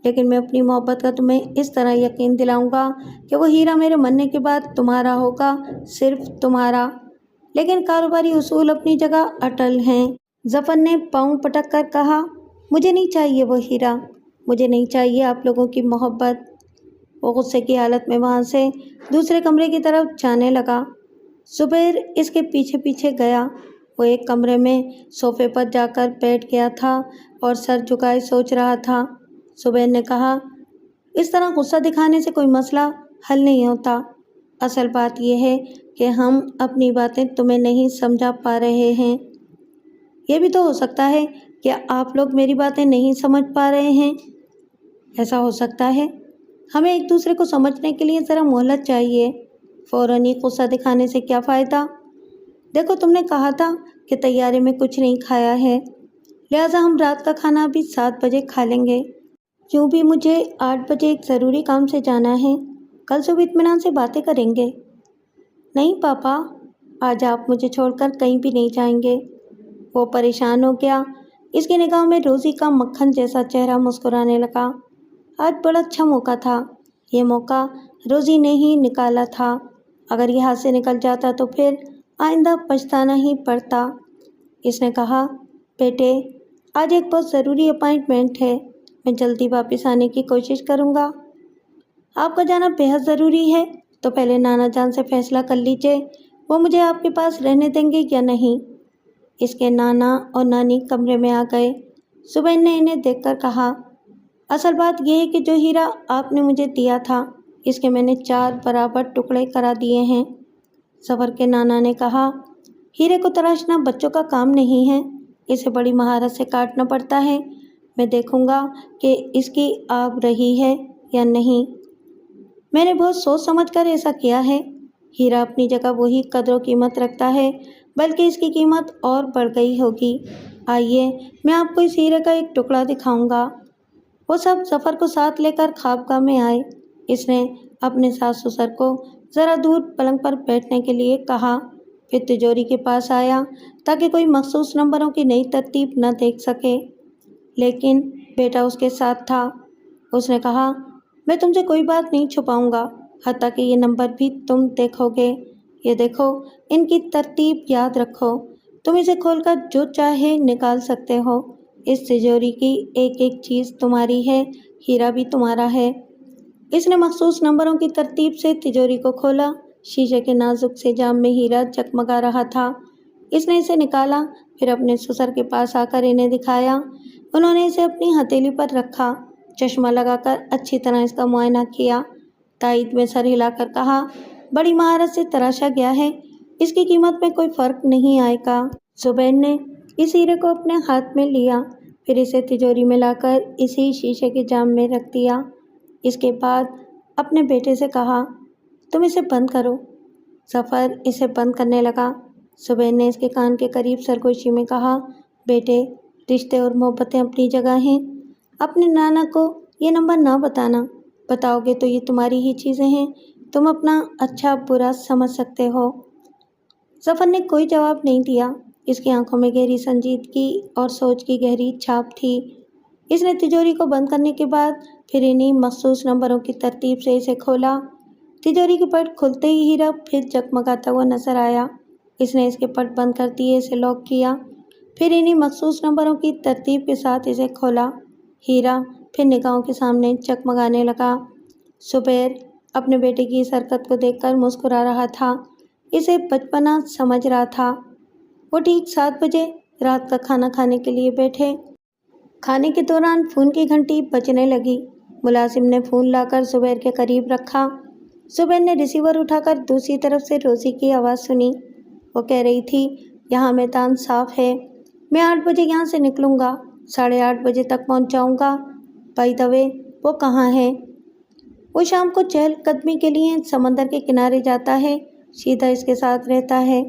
लेकिन मैं अपनी मोहब्बत का तुम्हें इस तरह यकीन दिलाऊंगा कि वो हीरा मेरे मरने के बाद तुम्हारा होगा, सिर्फ तुम्हारा। लेकिन कारोबारी उसूल अपनी जगह अटल हैं। ज़फ़र ने पाँव पटक कर कहा, मुझे नहीं चाहिए वो हीरा, मुझे नहीं चाहिए आप लोगों की मोहब्बत। वो गुस्से की हालत में वहाँ से दूसरे कमरे की तरफ जाने लगा। ज़ुबैर इसके पीछे पीछे गया। वो एक कमरे में सोफे पर जाकर बैठ गया था और सर झुकाए सोच रहा था। ज़ुबैर ने कहा, इस तरह गुस्सा दिखाने से कोई मसला हल नहीं होता। असल बात यह है कि हम अपनी बातें तुम्हें नहीं समझा पा रहे हैं। यह भी तो हो सकता है कि आप लोग मेरी बातें नहीं समझ पा रहे हैं। ऐसा हो सकता है। हमें एक दूसरे को समझने के लिए ज़रा मोहलत चाहिए। फ़ौरन ही गुस्सा दिखाने से क्या फ़ायदा। देखो, तुमने कहा था कि तैयारी में कुछ नहीं खाया है, लिहाजा हम रात का खाना अभी 7 बजे खा लेंगे। यूँ भी मुझे 8 बजे एक ज़रूरी काम से जाना है। कल सुबह इत्मीनान से बातें करेंगे। नहीं पापा, आज आप मुझे छोड़कर कहीं भी नहीं जाएंगे। वो परेशान हो गया। इसकी निगाहों में रोज़ी का मक्खन जैसा चेहरा मुस्कुराने लगा। आज बड़ा अच्छा मौका था। ये मौका रोज़ी ने ही निकाला था। अगर ये हाथ से निकल जाता तो फिर आइंदा पछताना ही पड़ता। इसने कहा, बेटे, आज एक बहुत ज़रूरी अपॉइंटमेंट है, मैं जल्दी वापस आने की कोशिश करूँगा। आपका जाना बेहद ज़रूरी है, तो पहले नाना जान से फ़ैसला कर लीजिए वो मुझे आपके पास रहने देंगे या नहीं। इसके नाना और नानी कमरे में आ गए। ज़ुबैर ने इन्हें देखकर कहा, असल बात यह है कि जो हीरा आपने मुझे दिया था, इसके मैंने 4 बराबर टुकड़े करा दिए हैं। ज़फ़र के नाना ने कहा, हीरे को तराशना बच्चों का काम नहीं है, इसे बड़ी महारत से काटना पड़ता है। मैं देखूंगा कि इसकी आग रही है या नहीं। मैंने बहुत सोच समझकर ऐसा किया है। हीरा अपनी जगह वही कदर कीमत रखता है, बल्कि इसकी कीमत और बढ़ गई होगी। आइए, मैं आपको इस हीरे का एक टुकड़ा दिखाऊंगा। वो सब ज़फ़र को साथ लेकर ख्वाबगाह में आए। इसने अपने सास ससुर को ज़रा दूर पलंग पर बैठने के लिए कहा, फिर तिजोरी के पास आया ताकि कोई मखसूस नंबरों की नई तरतीब न देख सके, लेकिन बेटा उसके साथ था। उसने कहा, मैं तुमसे कोई बात नहीं छुपाऊंगा, हत्ता कि ये नंबर भी तुम देखोगे। ये देखो, इनकी तरतीब याद रखो। तुम इसे खोलकर जो चाहे निकाल सकते हो। इस तिजोरी की एक एक चीज़ तुम्हारी है, हीरा भी तुम्हारा है। इसने मखसूस नंबरों की तरतीब से तिजोरी को खोला। शीशे के नाजुक से जाम में हीरा जगमगा रहा था। इसने इसे निकाला, फिर अपने ससुर के पास आकर इन्हें दिखाया। उन्होंने इसे अपनी हथेली पर रखा, चश्मा लगाकर अच्छी तरह इसका मुआयना किया। तायद में सर हिलाकर कहा, बड़ी महारत से तराशा गया है, इसकी कीमत में कोई फ़र्क नहीं आएगा। ज़ुबैर ने इस हीरे को अपने हाथ में लिया, फिर इसे तिजोरी में लाकर इसी शीशे के जाम में रख दिया। इसके बाद अपने बेटे से कहा, तुम इसे बंद करो। ज़फ़र इसे बंद करने लगा। ज़ुबैर ने इसके कान के करीब सरगोशी में कहा, बेटे, रिश्ते और मोहब्बतें अपनी जगह हैं। अपने नाना को ये नंबर ना बताना, बताओगे तो ये तुम्हारी ही चीज़ें हैं, तुम अपना अच्छा बुरा समझ सकते हो। ज़फ़र ने कोई जवाब नहीं दिया। इसकी आंखों में गहरी संजीदगी और सोच की गहरी छाप थी। इसने तिजोरी को बंद करने के बाद फिर इन्हीं मखसूस नंबरों की तरतीब से इसे खोला। तिजोरी के पट खुलते ही हीरा फिर जगमगाता हुआ नजर आया। इसने इसके पट बंद कर दिए, इसे लॉक किया, फिर इन्हीं मखसूस नंबरों की तरतीब के साथ इसे खोला। हीरा फिर निगाहों के सामने जगमगाने लगा। ज़ुबैर अपने बेटे की इस हरकत को देखकर मुस्कुरा रहा था। इसे बचपना समझ रहा था। वो ठीक 7 बजे रात का खाना खाने के लिए बैठे। खाने के दौरान फ़ोन की घंटी बजने लगी। मुलाजिम ने फ़ोन लाकर ज़ुबैर के करीब रखा। ज़ुबैर ने रिसीवर उठाकर दूसरी तरफ से रोज़ी की आवाज़ सुनी। वो कह रही थी, यहाँ मैदान साफ़ है, मैं 8 बजे यहाँ से निकलूँगा, 8:30 बजे तक पहुँच जाऊँगा। बाय द वे, वो कहाँ है? वो शाम को चहलकदमी के लिए समंदर के किनारे जाता है, सीधा इसके साथ रहता है।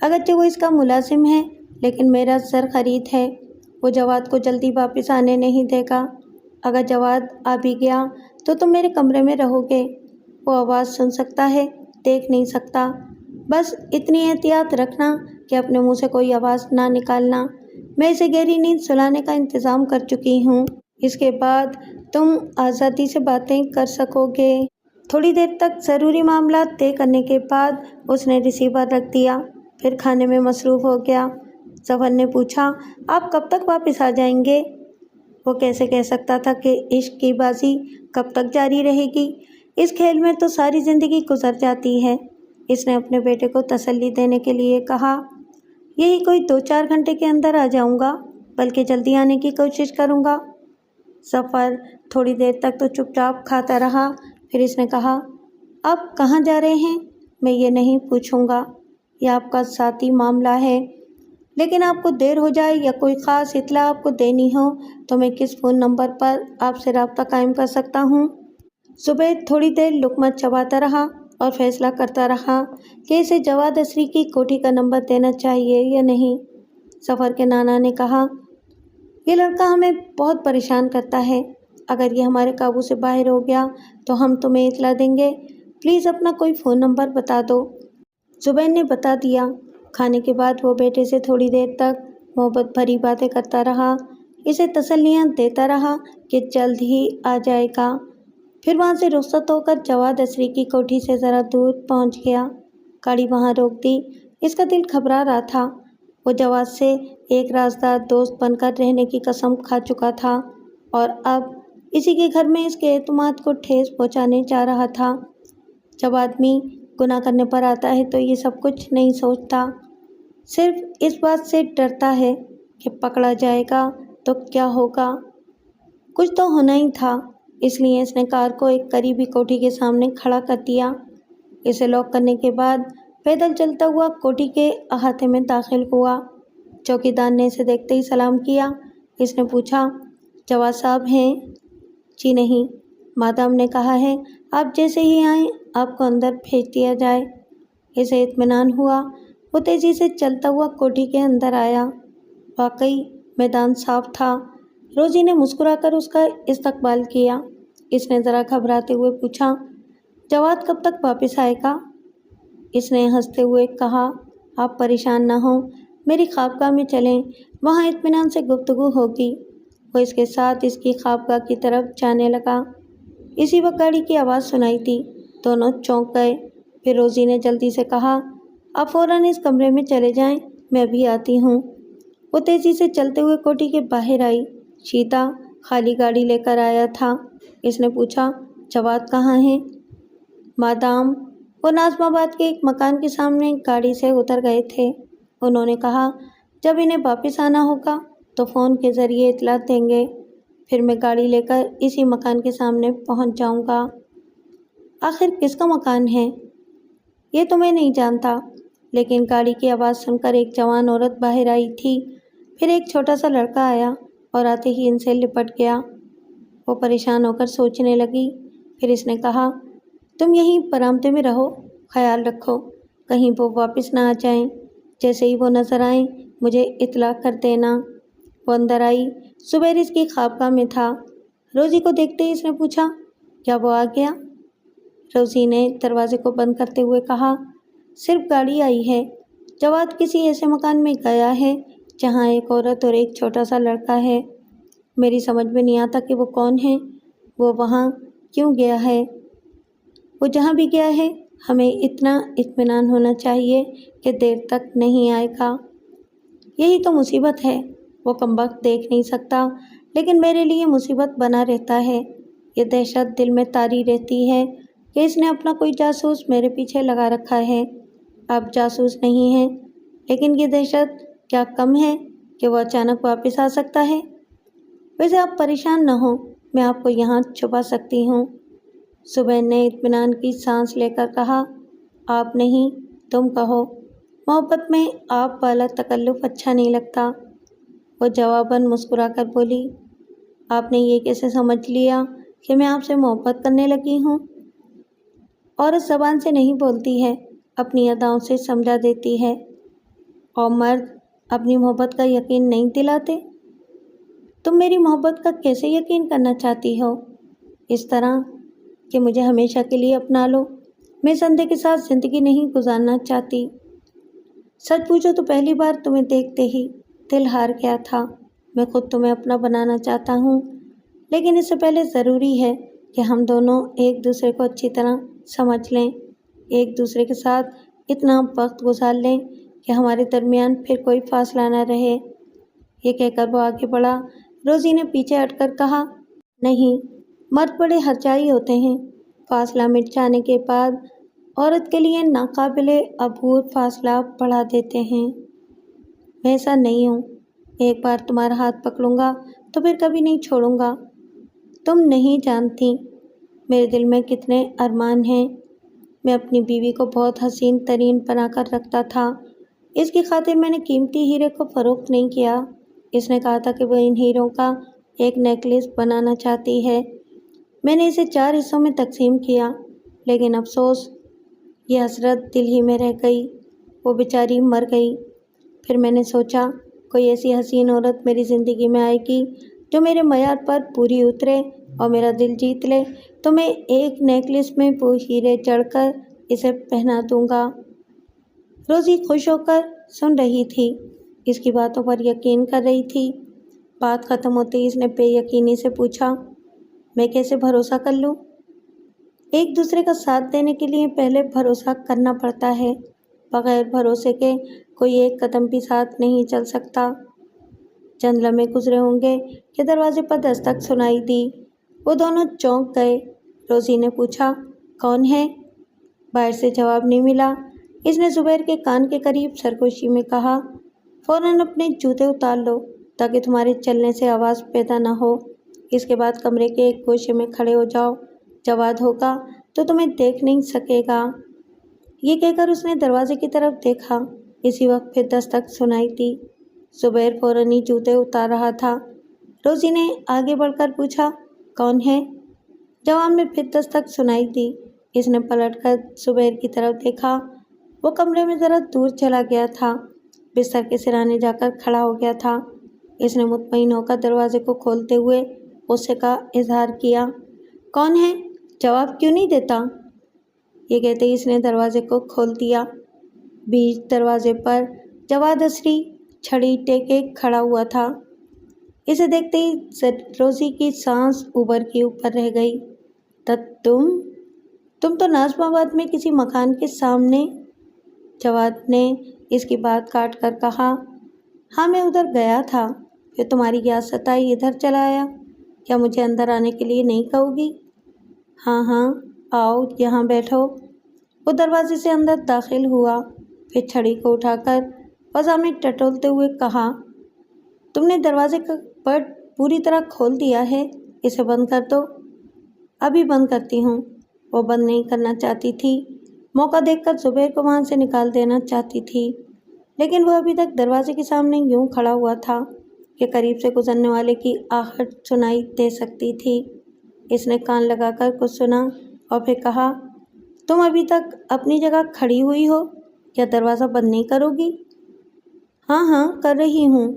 अगरचे वो इसका मुलाजिम है, लेकिन मेरा ज़र ख़रीद है। वो जवाद को जल्दी वापस आने नहीं देगा। अगर जवाद आ भी गया तो तुम मेरे कमरे में रहोगे। वो आवाज़ सुन सकता है, देख नहीं सकता। बस इतनी एहतियात रखना कि अपने मुंह से कोई आवाज़ ना निकालना। मैं इसे गहरी नींद सुलाने का इंतज़ाम कर चुकी हूँ। इसके बाद तुम आज़ादी से बातें कर सकोगे। थोड़ी देर तक ज़रूरी मामला तय करने के बाद उसने रिसीवर रख दिया, फिर खाने में मसरूफ़ हो गया। ज़फ़र ने पूछा, आप कब तक वापस आ जाएंगे? वो कैसे कह सकता था कि इश्क की बाजी कब तक जारी रहेगी? इस खेल में तो सारी ज़िंदगी गुजर जाती है। इसने अपने बेटे को तसल्ली देने के लिए कहा, यही कोई 2-4 घंटे के अंदर आ जाऊंगा, बल्कि जल्दी आने की कोशिश करूंगा। ज़फ़र थोड़ी देर तक तो चुपचाप खाता रहा, फिर इसने कहा, आप कहाँ जा रहे हैं? मैं ये नहीं पूछूंगा, यह आपका ज़ाती मामला है, लेकिन आपको देर हो जाए या कोई ख़ास इत्तला आपको देनी हो तो मैं किस फ़ोन नंबर पर आपसे रब्ता कायम कर सकता हूँ? ज़ुबैर थोड़ी देर लुक़मा चबाता रहा और फैसला करता रहा कि इसे जवाद असरी की कोठी का नंबर देना चाहिए या नहीं। ज़फ़र के नाना ने कहा, ये लड़का हमें बहुत परेशान करता है, अगर ये हमारे काबू से बाहर हो गया तो हम तुम्हें इत्तला देंगे, प्लीज़ अपना कोई फ़ोन नंबर बता दो। ज़ुबैर ने बता दिया। खाने के बाद वो बेटे से थोड़ी देर तक मोहब्बत भरी बातें करता रहा, इसे तसल्लियाँ देता रहा कि जल्द ही आ जाएगा। फिर वहाँ से रुखसत होकर जवाद असरी की कोठी से ज़रा दूर पहुँच गया। गाड़ी वहाँ रोक दी। इसका दिल घबरा रहा था। वो जवाद से एक राज़दार दोस्त बनकर रहने की कसम खा चुका था और अब इसी के घर में इसके एतमाद को ठेस पहुँचाने जा रहा था। जब आदमी गुनाह करने पर आता है तो ये सब कुछ नहीं सोचता, सिर्फ इस बात से डरता है कि पकड़ा जाएगा तो क्या होगा। कुछ तो होना ही था, इसलिए इसने कार को एक करीबी कोठी के सामने खड़ा कर दिया। इसे लॉक करने के बाद पैदल चलता हुआ कोठी के अहाते में दाखिल हुआ। चौकीदार ने इसे देखते ही सलाम किया। इसने पूछा, जवाद साहब हैं? जी नहीं, मादाम ने कहा है आप जैसे ही आएँ आपको अंदर भेज दिया जाए। इसे इत्मीनान हुआ। वो तेज़ी से चलता हुआ कोठी के अंदर आया। वाकई मैदान साफ था। रोज़ी ने मुस्कुराकर उसका इस्तकबाल किया। इसने ज़रा घबराते हुए पूछा, जवाद कब तक वापस आएगा? इसने हंसते हुए कहा, आप परेशान ना हों, मेरी ख्वाबगाह में चलें, वहाँ इत्मीनान से गुफ्तगू होगी। वो इसके साथ इसकी ख्वाबगाह की तरफ जाने लगा। इसी वक्त गाड़ी की आवाज़ सुनाई दी। दोनों चौंक गए। फिर रोज़ी ने जल्दी से कहा, आप फ़ौरन इस कमरे में चले जाएं, मैं अभी आती हूँ। वो तेज़ी से चलते हुए कोठी के बाहर आई। शीता खाली गाड़ी लेकर आया था। इसने पूछा, जवाद कहाँ है? मादाम वो नाज़माबाद के एक मकान के सामने गाड़ी से उतर गए थे। उन्होंने कहा, जब इन्हें वापस आना होगा तो फ़ोन के ज़रिए इत्तला देंगे, फिर मैं गाड़ी लेकर इसी मकान के सामने पहुंच जाऊंगा। आखिर किसका मकान है ये तो मैं नहीं जानता, लेकिन गाड़ी की आवाज़ सुनकर एक जवान औरत बाहर आई थी। फिर एक छोटा सा लड़का आया और आते ही इनसे लिपट गया। वो परेशान होकर सोचने लगी। फिर इसने कहा, तुम यहीं बरामदे में रहो, ख्याल रखो कहीं वो वापस ना आ जाएं। जैसे ही वो नज़र आए मुझे इत्तला कर देना। वो अंदर आई। ज़ुबैर इसकी ख्वाबगाह में था। रोज़ी को देखते ही इसने पूछा, क्या वो आ गया? रोज़ी ने दरवाजे को बंद करते हुए कहा, सिर्फ गाड़ी आई है। जवाद किसी ऐसे मकान में गया है जहाँ एक औरत और एक छोटा सा लड़का है। मेरी समझ में नहीं आता कि वो कौन है, वो वहाँ क्यों गया है। वो जहाँ भी गया है हमें इतना इत्मीनान होना चाहिए कि देर तक नहीं आएगा। यही तो मुसीबत है। वो कमबख्त देख नहीं सकता, लेकिन मेरे लिए मुसीबत बना रहता है। ये दहशत दिल में तारी रहती है कि इसने अपना कोई जासूस मेरे पीछे लगा रखा है। अब जासूस नहीं है, लेकिन ये दहशत क्या कम है कि वो अचानक वापस आ सकता है। वैसे आप परेशान न हो, میں آپ کو یہاں چھپا سکتی ہوں۔ زبیر نے اطمینان کی سانس لے کر کہا، آپ نہیں، تم کہو۔ محبت میں آپ والا تکلف اچھا نہیں لگتا۔ وہ جواباً مسکرا کر بولی، آپ نے یہ کیسے سمجھ لیا کہ میں آپ سے محبت کرنے لگی ہوں؟ عورت زبان سے نہیں بولتی ہے، اپنی اداؤں سے سمجھا دیتی ہے، اور مرد اپنی محبت کا یقین نہیں دلاتے۔ تم میری محبت کا کیسے یقین کرنا چاہتی ہو؟ اس طرح کہ مجھے ہمیشہ کے لیے اپنا لو۔ میں اندھے کے ساتھ زندگی نہیں گزارنا چاہتی۔ سچ پوچھو تو پہلی بار تمہیں دیکھتے ہی دل ہار گیا تھا۔ میں خود تمہیں اپنا بنانا چاہتا ہوں، لیکن اس سے پہلے ضروری ہے کہ ہم دونوں ایک دوسرے کو اچھی طرح سمجھ لیں، ایک دوسرے کے ساتھ اتنا وقت گزار لیں کہ ہمارے درمیان پھر کوئی فاصلہ نہ رہے۔ یہ کہہ کر وہ آگے بڑھا۔ روزی نے پیچھے ہٹ کر کہا، نہیں، مرد بڑے ہرجائی ہوتے ہیں۔ فاصلہ مٹ جانے کے بعد عورت کے لیے ناقابل عبور فاصلہ بڑھا دیتے ہیں۔ میں ایسا نہیں ہوں۔ ایک بار تمہارا ہاتھ پکڑوں گا تو پھر کبھی نہیں چھوڑوں گا۔ تم نہیں جانتی میرے دل میں کتنے ارمان ہیں۔ میں اپنی بیوی کو بہت حسین ترین بنا کر رکھتا تھا۔ اس کی خاطر میں نے قیمتی ہیرے کو فروخت نہیں کیا۔ اس نے کہا تھا کہ وہ ان ہیروں کا ایک نیکلیس بنانا چاہتی ہے۔ میں نے اسے 4 حصوں میں تقسیم کیا، لیکن افسوس یہ حسرت دل ہی میں رہ گئی۔ وہ بیچاری مر گئی۔ پھر میں نے سوچا کوئی ایسی حسین عورت میری زندگی میں آئے گی جو میرے معیار پر پوری اترے اور میرا دل جیت لے، تو میں ایک نیکلیس میں وہ ہیرے جڑ کر اسے پہنا دوں گا۔ روزی خوش ہو کر سن رہی تھی، اس کی باتوں پر یقین کر رہی تھی۔ بات ختم ہوتے ہی اس نے بے یقینی سے پوچھا، میں کیسے بھروسہ کر لوں؟ ایک دوسرے کا ساتھ دینے کے لیے پہلے بھروسہ کرنا پڑتا ہے۔ بغیر بھروسے کے کوئی ایک قدم بھی ساتھ نہیں چل سکتا۔ چند لمحے گزرے ہوں گے کہ دروازے پر دستک سنائی دی۔ وہ دونوں چونک گئے۔ روزی نے پوچھا، کون ہے؟ باہر سے جواب نہیں ملا۔ اس نے زبیر کے کان کے قریب سرگوشی میں کہا، فوراً اپنے جوتے اتار لو تاکہ تمہارے چلنے سے آواز پیدا نہ ہو۔ اس کے بعد کمرے کے ایک گوشے میں کھڑے ہو جاؤ۔ جواد ہوگا تو تمہیں دیکھ نہیں سکے گا۔ یہ کہہ کر اس نے دروازے کی طرف دیکھا۔ اسی وقت پھر دستک سنائی دی۔ زبیر فوراً ہی جوتے اتار رہا تھا۔ روزی نے آگے بڑھ کر پوچھا، کون ہے؟ جواب میں پھر دستک سنائی دی۔ اس نے پلٹ کر زبیر کی طرف دیکھا۔ وہ کمرے میں ذرا دور چلا گیا تھا، بستر کے سرانے جا کر کھڑا ہو گیا تھا۔ اس نے مطمئن ہو کر دروازے کو کھولتے ہوئے غصے کا اظہار کیا، کون ہے؟ جواب کیوں نہیں دیتا؟ یہ کہتے ہی اس نے دروازے کو کھول دیا۔ بیچ دروازے پر جواد عصری چھڑی ٹیکے کھڑا ہوا تھا۔ اسے دیکھتے ہی روزی کی سانس اوپر کی اوپر رہ گئی۔ تم تو نازم آباد میں کسی مکان کے سامنے۔ جواد نے اس کی بات کاٹ کر کہا، ہاں میں ادھر گیا تھا، پھر تمہاری یاد ستائی ادھر چلا آیا۔ کیا مجھے اندر آنے کے لیے نہیں کہو گی؟ ہاں آؤ یہاں بیٹھو۔ وہ دروازے سے اندر داخل ہوا، پھر چھڑی کو اٹھا کر فضا میں ٹٹولتے ہوئے کہا، تم نے دروازے کا پٹ پوری طرح کھول دیا ہے، اسے بند کر دو۔ ابھی بند کرتی ہوں۔ وہ بند نہیں کرنا چاہتی تھی۔ موقع دیکھ کر زبیر کو وہاں سے نکال دینا چاہتی تھی، لیکن وہ ابھی تک دروازے کے سامنے یوں کھڑا ہوا تھا کہ قریب سے گزرنے والے کی آہٹ سنائی دے سکتی تھی۔ اس نے کان لگا کر کچھ سنا اور پھر کہا، تم ابھی تک اپنی جگہ کھڑی ہوئی ہو، کیا دروازہ بند نہیں کرو گی؟ ہاں کر رہی ہوں۔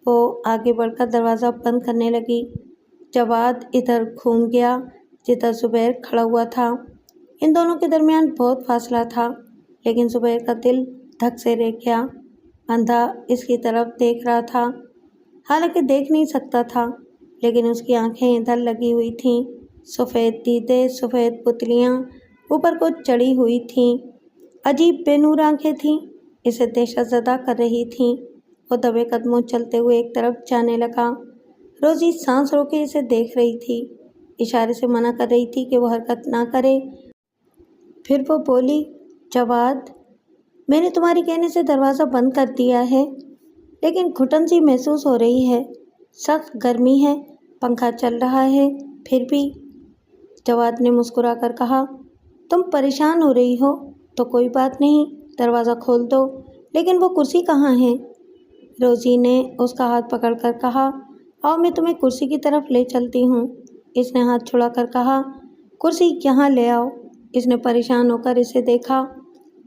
وہ آگے بڑھ کر دروازہ بند کرنے لگی۔ جواد ادھر گھوم گیا جدھر زبیر کھڑا ہوا تھا۔ ان دونوں کے درمیان بہت فاصلہ تھا، لیکن زبیر کا دل دھک سے رہ گیا۔ اندھا اس کی طرف دیکھ رہا تھا، حالانکہ دیکھ نہیں سکتا تھا، لیکن اس کی آنکھیں ادھر لگی ہوئی تھیں۔ سفید دیدے، سفید پتلیاں اوپر کو چڑھی ہوئی تھیں، عجیب بے نور آنکھیں تھیں، اسے دہشت زدہ کر رہی تھیں۔ وہ دبے قدموں چلتے ہوئے ایک طرف جانے لگا۔ روزی سانس روکے اسے دیکھ رہی تھی، اشارے سے منع کر رہی تھی کہ وہ حرکت نہ کرے۔ پھر وہ بولی، جواد، میں نے تمہارے کہنے سے دروازہ بند کر دیا ہے، لیکن گھٹن سی محسوس ہو رہی ہے، سخت گرمی ہے، पंखा चल रहा है, फिर भी। जवाद ने मुस्कुरा कर कहा, तुम परेशान हो रही हो तो कोई बात नहीं, दरवाज़ा खोल दो, लेकिन वो कुर्सी कहाँ है? रोज़ी ने उसका हाथ पकड़कर कहा, आओ मैं तुम्हें कुर्सी की तरफ ले चलती हूँ। इसने हाथ छुड़ाकर कहा, कुर्सी यहाँ ले आओ। इसने परेशान होकर इसे देखा,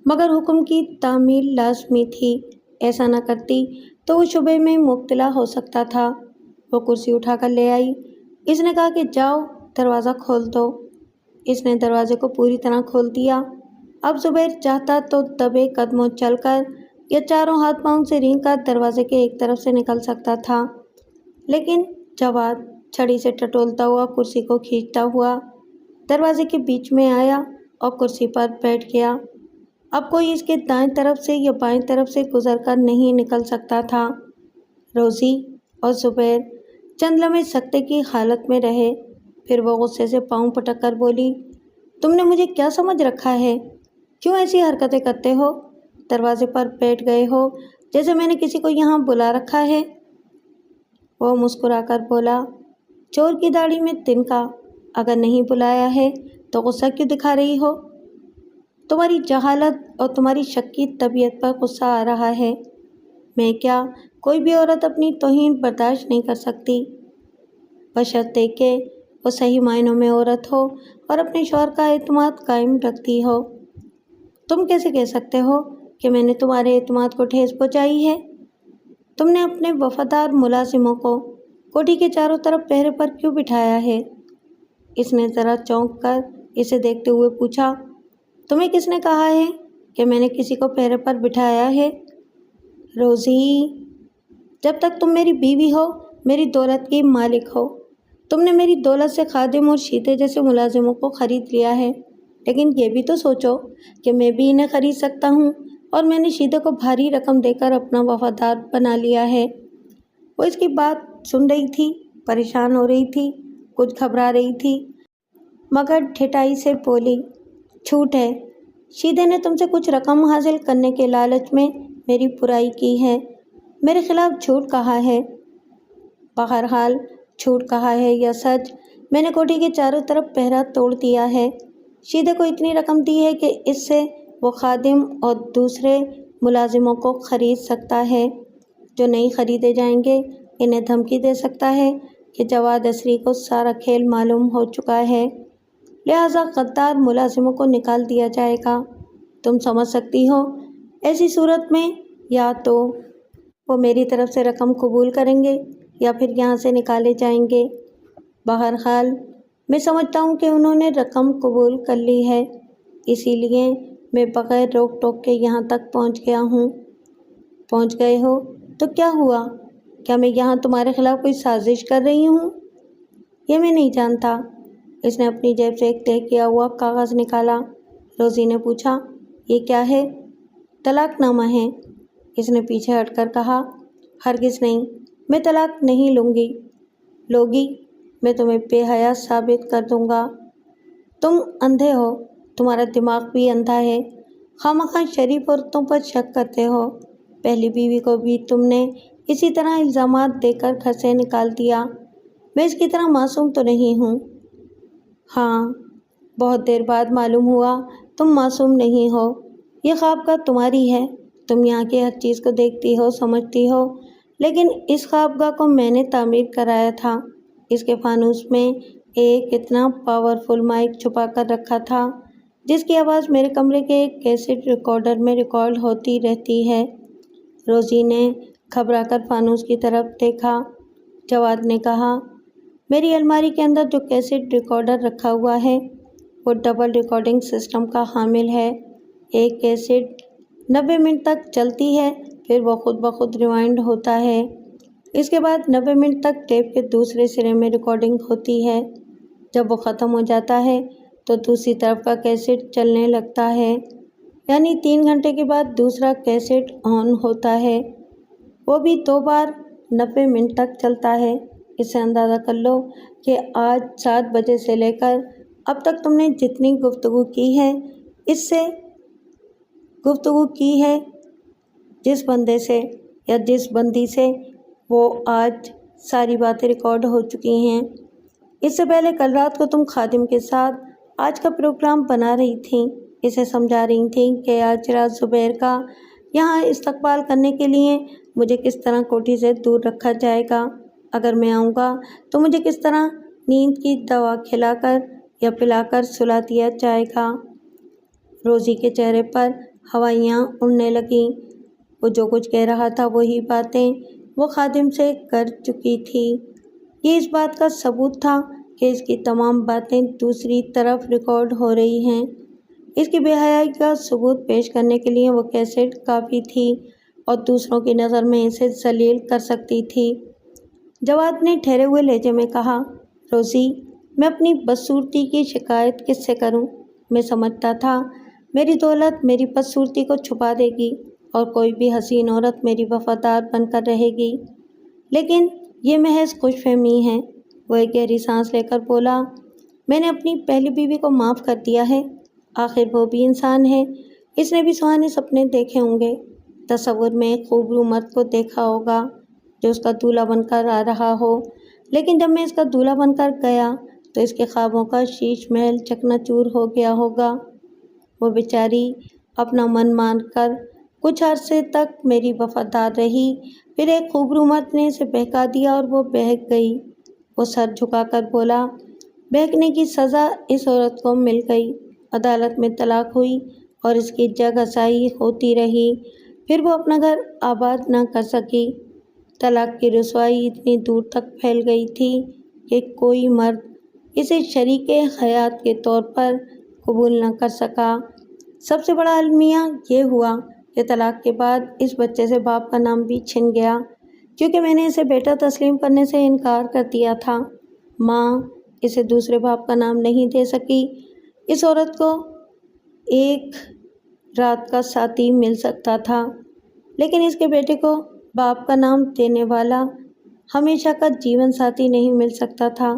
मगर हुक्म की तामील लाज़मी थी। ऐसा न करती तो वो शुबे में मुब्तला हो सकता था। वो कुर्सी उठाकर ले आई। इसने कहा कि जाओ, दरवाज़ा खोल दो। इसने दरवाजे को पूरी तरह खोल दिया। अब ज़ुबैर चाहता तो दबे कदमों चलकर या चारों हाथ पाँव से रेंगकर दरवाजे के एक तरफ से निकल सकता था, लेकिन जवाद छड़ी से टटोलता हुआ कुर्सी को खींचता हुआ दरवाजे के बीच में आया और कुर्सी पर बैठ गया। अब कोई इसके दाएं तरफ से या बाएं तरफ से गुजरकर नहीं निकल सकता था। रोज़ी और ज़ुबैर चंद लम्हे सकते की हालत में रहे। फिर वो गुस्से से पाँव पटक कर बोली, तुमने मुझे क्या समझ रखा है? क्यों ऐसी हरकतें करते हो? दरवाजे पर बैठ गए हो जैसे मैंने किसी को यहाँ बुला रखा है। वो मुस्कुराकर बोला, चोर की दाढ़ी में तिनका, अगर नहीं बुलाया है तो गुस्सा क्यों दिखा रही हो? तुम्हारी जहालत और तुम्हारी शक की तबीयत पर गुस्सा आ रहा है। मैं क्या, कोई भी औरत अपनी तौहीन बर्दाश्त नहीं कर सकती, बशर्ते कि वो सही मायनों में औरत हो और अपने शौहर का एतमाद कायम रखती हो। तुम कैसे कह सकते हो कि मैंने तुम्हारे एतमाद को ठेस पहुँचाई है? तुमने अपने वफादार मुलाजिमों को कोठी के चारों तरफ पहरे पर क्यों बिठाया है? इसने ज़रा चौंक कर इसे देखते हुए पूछा, तुम्हें किसने कहा है कि मैंने किसी को पहरे पर बिठाया है? रोज़ी, जब तक तुम मेरी बीवी हो, मेरी दौलत की मालिक हो। तुमने मेरी दौलत से खादिम और शीते जैसे मुलाजिमों को ख़रीद लिया है, लेकिन ये भी तो सोचो कि मैं भी इन्हें ख़रीद सकता हूँ, और मैंने शीते को भारी रकम देकर अपना वफादार बना लिया है। वो इसकी बात सुन रही थी, परेशान हो रही थी, कुछ घबरा रही थी, मगर ठिठाई से बोली, झूठ है। शीते ने तुमसे कुछ रकम हासिल करने के लालच में मेरी बुराई की है, मेरे खिलाफ झूठ कहा है। बहरहाल झूठ कहा है या सच, मैंने कोठी के चारों तरफ पहरा तोड़ दिया है। शीते को इतनी रकम दी है कि इससे वो खादिम और दूसरे मुलाजिमों को ख़रीद सकता है। जो नहीं ख़रीदे जाएंगे, इन्हें धमकी दे सकता है कि जवाद असरी को सारा खेल मालूम हो चुका है, लिहाजा गद्दार मुलाजिमों को निकाल दिया जाएगा। तुम समझ सकती हो, ऐसी सूरत में या तो वो मेरी तरफ से रकम कबूल करेंगे या फिर यहाँ से निकाले जाएंगे। बहरहाल मैं समझता हूँ कि उन्होंने रकम कबूल कर ली है, इसीलिए मैं बग़ैर रोक टोक के यहाँ तक पहुँच गया हूँ। पहुँच गए हो तो क्या हुआ? क्या मैं यहाँ तुम्हारे खिलाफ़ कोई साजिश कर रही हूँ? ये मैं नहीं जानता। इसने अपनी जेब से एक तय किया हुआ कागज़ निकाला। रोज़ी ने पूछा, ये क्या है? तलाक़नामा है। इसने पीछे हटकर कहा, हरगिज़ नहीं, मैं तलाक नहीं लूँगी। लोगी, मैं तुम्हें बेहया साबित कर दूँगा। तुम अंधे हो, तुम्हारा दिमाग भी अंधा है, खामखा शरीफ औरतों पर शक करते हो। पहली बीवी को भी तुमने इसी तरह इल्ज़ामात देकर घर से निकाल दिया। मैं इसकी तरह मासूम तो नहीं हूँ। हाँ, बहुत देर बाद मालूम हुआ तुम मासूम नहीं हो। ये ख्वाब का तुम्हारी है, तुम यहाँ की हर चीज़ को देखती हो, समझती हो, लेकिन इस ख्वाबगाह को मैंने तामीर कराया था। इसके फानूस में एक इतना पावरफुल माइक छुपा कर रखा था जिसकी आवाज़ मेरे कमरे के एक कैसेट रिकॉर्डर में रिकॉर्ड होती रहती है। रोज़ी ने घबराकर फानूस की तरफ देखा। जवाद ने कहा, मेरी अलमारी के अंदर जो कैसेट रिकॉर्डर रखा हुआ है वो डबल रिकॉर्डिंग सिस्टम का हामिल है। एक कैसेट 90 मिनट तक चलती है, फिर वो खुद ब खुद रिवाइंड होता है। इसके बाद 90 मिनट तक टेप के दूसरे सिरे में रिकॉर्डिंग होती है। जब वो ख़त्म हो जाता है तो दूसरी तरफ का कैसेट चलने लगता है, यानी 3 घंटे के बाद दूसरा कैसेट ऑन होता है। वो भी 2 बार 90 मिनट तक चलता है। इससे अंदाज़ा कर लो कि आज 7 बजे से लेकर अब तक तुमने जितनी गुफ्तगू की है, इससे गुफ्तगू की है जिस बंदे से या जिस बंदी से, वो आज ساری باتیں ریکارڈ ہو چکی ہیں۔ اس سے پہلے کل رات کو تم خادم کے ساتھ آج کا پروگرام بنا رہی تھیں، اسے سمجھا رہی تھیں کہ آج رات زبیر کا یہاں استقبال کرنے کے لیے مجھے کس طرح کوٹھی سے دور رکھا جائے گا۔ اگر میں آؤں گا تو مجھے کس طرح نیند کی دوا کھلا کر یا پلا کر سلا دیا جائے گا۔ روزی کے چہرے پر ہوائیاں اڑنے لگیں۔ وہ جو کچھ کہہ رہا تھا وہی باتیں وہ خادم سے کر چکی تھی۔ یہ اس بات کا ثبوت تھا کہ اس کی تمام باتیں دوسری طرف ریکارڈ ہو رہی ہیں۔ اس کی بے حیائی کا ثبوت پیش کرنے کے لیے وہ کیسٹ کافی تھی اور دوسروں کی نظر میں اسے ذلیل کر سکتی تھی۔ جواد نے ٹھہرے ہوئے لہجے میں کہا، روزی، میں اپنی بدصورتی کی شکایت کس سے کروں؟ میں سمجھتا تھا میری دولت میری بدصورتی کو چھپا دے گی اور کوئی بھی حسین عورت میری وفادار بن کر رہے گی، لیکن یہ محض خوش فہمی ہے۔ وہ ایک گہری سانس لے کر بولا، میں نے اپنی پہلی بیوی کو معاف کر دیا ہے۔ آخر وہ بھی انسان ہے، اس نے بھی سہانے سپنے دیکھے ہوں گے۔ تصور میں ایک خوبرو مرد کو دیکھا ہوگا جو اس کا دولہا بن کر آ رہا ہو، لیکن جب میں اس کا دولہا بن کر گیا تو اس کے خوابوں کا شیش محل چکنا چور ہو گیا ہوگا۔ وہ بیچاری اپنا من مان کر کچھ عرصے تک میری وفادار رہی، پھر ایک خوبرو مرد نے اسے بہکا دیا اور وہ بہک گئی۔ وہ سر جھکا کر بولا، بہکنے کی سزا اس عورت کو مل گئی۔ عدالت میں طلاق ہوئی اور اس کی جگ ہسائی ہوتی رہی، پھر وہ اپنا گھر آباد نہ کر سکی۔ طلاق کی رسوائی اتنی دور تک پھیل گئی تھی کہ کوئی مرد اسے شریک حیات کے طور پر قبول نہ کر سکا۔ سب سے بڑا المیہ یہ ہوا کہ طلاق کے بعد اس بچے سے باپ کا نام بھی چھن گیا، کیونکہ میں نے اسے بیٹا تسلیم کرنے سے انکار کر دیا تھا۔ ماں اسے دوسرے باپ کا نام نہیں دے سکی۔ اس عورت کو ایک رات کا ساتھی مل سکتا تھا، لیکن اس کے بیٹے کو باپ کا نام دینے والا ہمیشہ کا جیون ساتھی نہیں مل سکتا تھا،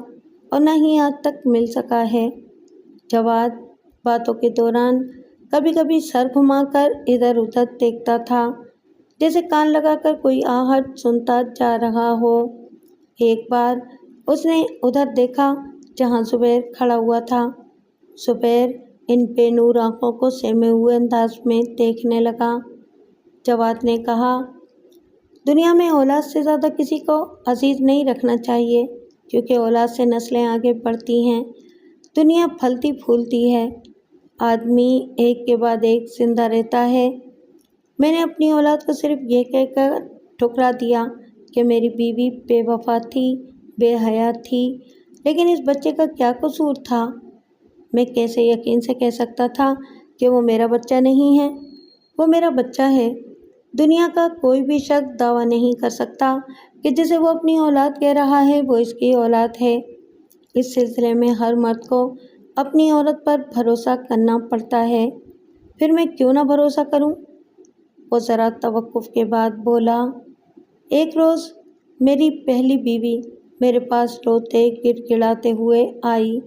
اور نہ ہی آج تک مل سکا ہے۔ جواد باتوں کے دوران کبھی کبھی سر گھما کر ادھر ادھر دیکھتا تھا، جیسے کان لگا کر کوئی آہٹ سنتا جا رہا ہو۔ ایک بار اس نے ادھر دیکھا جہاں زبیر کھڑا ہوا تھا۔ زبیر ان بے نور آنکھوں کو سہمے ہوئے انداز میں دیکھنے لگا۔ جواد نے کہا، دنیا میں اولاد سے زیادہ کسی کو عزیز نہیں رکھنا چاہیے، کیونکہ اولاد سے نسلیں آگے بڑھتی ہیں، دنیا پھلتی پھولتی ہے، آدمی ایک کے بعد ایک زندہ رہتا ہے۔ میں نے اپنی اولاد کو صرف یہ کہہ کر ٹھکرا دیا کہ میری بیوی بے وفا تھی، بے حیا تھی، لیکن اس بچے کا کیا قصور تھا؟ میں کیسے یقین سے کہہ سکتا تھا کہ وہ میرا بچہ نہیں ہے؟ وہ میرا بچہ ہے۔ دنیا کا کوئی بھی شخص دعویٰ نہیں کر سکتا کہ جسے وہ اپنی اولاد کہہ رہا ہے وہ اس کی اولاد ہے۔ اس سلسلے میں ہر مرد کو اپنی عورت پر بھروسہ کرنا پڑتا ہے۔ پھر میں کیوں نہ بھروسہ کروں؟ وہ ذرا توقف کے بعد بولا، ایک روز میری پہلی بیوی میرے پاس روتے گڑ گڑاتے ہوئے آئی،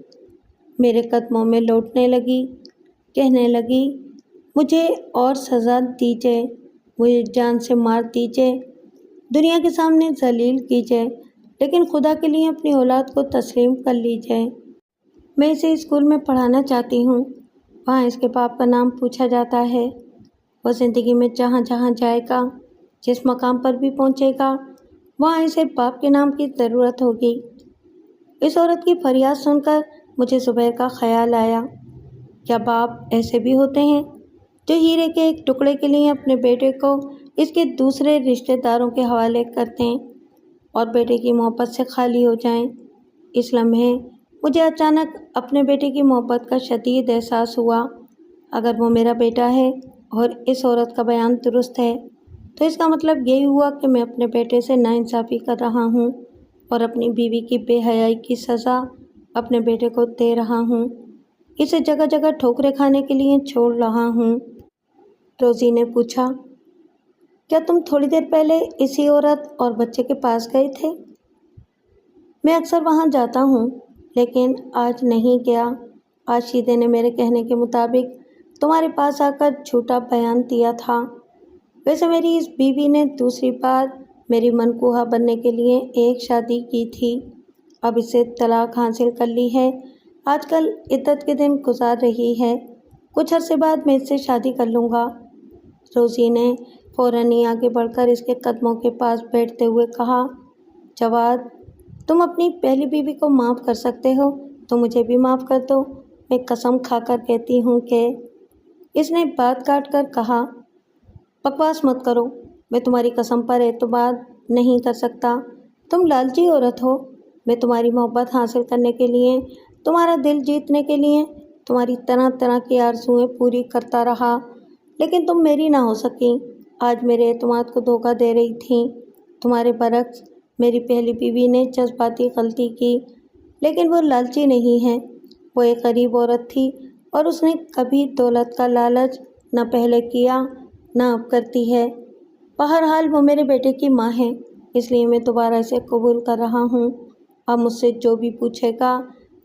میرے قدموں میں لوٹنے لگی، کہنے لگی، مجھے اور سزا دیجیے، مجھے جان سے مار دیجیے، دنیا کے سامنے ذلیل کیجیے، لیکن خدا کے لیے اپنی اولاد کو تسلیم کر لیجیے۔ میں اسے اسکول میں پڑھانا چاہتی ہوں، وہاں اس کے باپ کا نام پوچھا جاتا ہے۔ وہ زندگی میں جہاں جہاں جائے گا، جس مقام پر بھی پہنچے گا، وہاں اسے باپ کے نام کی ضرورت ہوگی۔ اس عورت کی فریاد سن کر مجھے زبیر کا خیال آیا، کیا باپ ایسے بھی ہوتے ہیں جو ہیرے کے ایک ٹکڑے کے لیے اپنے بیٹے کو اس کے دوسرے رشتہ داروں کے حوالے کر دیں اور بیٹے کی محبت سے خالی ہو جائیں؟ اس لمحے مجھے اچانک اپنے بیٹے کی محبت کا شدید احساس ہوا۔ اگر وہ میرا بیٹا ہے اور اس عورت کا بیان درست ہے تو اس کا مطلب یہی ہوا کہ میں اپنے بیٹے سے ناانصافی کر رہا ہوں اور اپنی بیوی کی بے حیائی کی سزا اپنے بیٹے کو دے رہا ہوں، اسے جگہ جگہ ٹھوکریں کھانے کے لیے چھوڑ رہا ہوں۔ روزی نے پوچھا، کیا تم تھوڑی دیر پہلے اسی عورت اور بچے کے پاس گئے تھے؟ میں اکثر وہاں جاتا ہوں، لیکن آج نہیں گیا۔ آج شیدے نے میرے کہنے کے مطابق تمہارے پاس آ کر جھوٹا بیان دیا تھا۔ ویسے میری اس بیوی نے دوسری بار میری منقوہ بننے کے لیے ایک شادی کی تھی، اب اسے طلاق حاصل کر لی ہے، آج کل عدت کے دن گزار رہی ہے، کچھ عرصے بعد میں اس سے شادی کر لوں گا۔ روزی نے فوراً ہی آگے بڑھ کر اس کے قدموں کے پاس بیٹھتے ہوئے کہا، جواد، تم اپنی پہلی بیوی کو معاف کر سکتے ہو تو مجھے بھی معاف کر دو، میں قسم کھا کر کہتی ہوں کہ… اس نے بات کاٹ کر کہا، بکواس مت کرو، میں تمہاری قسم پر اعتبار نہیں کر سکتا، تم لالچی عورت ہو، میں تمہاری محبت حاصل کرنے کے لیے، تمہارا دل جیتنے کے لیے تمہاری طرح طرح کی آرزوئیں پوری کرتا رہا، لیکن تم میری نہ ہو سکیں، آج میرے اعتماد کو دھوکہ دے رہی تھیں۔ تمہارے برعکس میری پہلی بیوی نے جذباتی غلطی کی، لیکن وہ لالچی نہیں ہے، وہ ایک غریب عورت تھی اور اس نے کبھی دولت کا لالچ نہ پہلے کیا نہ اب کرتی ہے۔ بہرحال وہ میرے بیٹے کی ماں ہے، اس لیے میں دوبارہ اسے قبول کر رہا ہوں۔ اب مجھ سے جو بھی پوچھے گا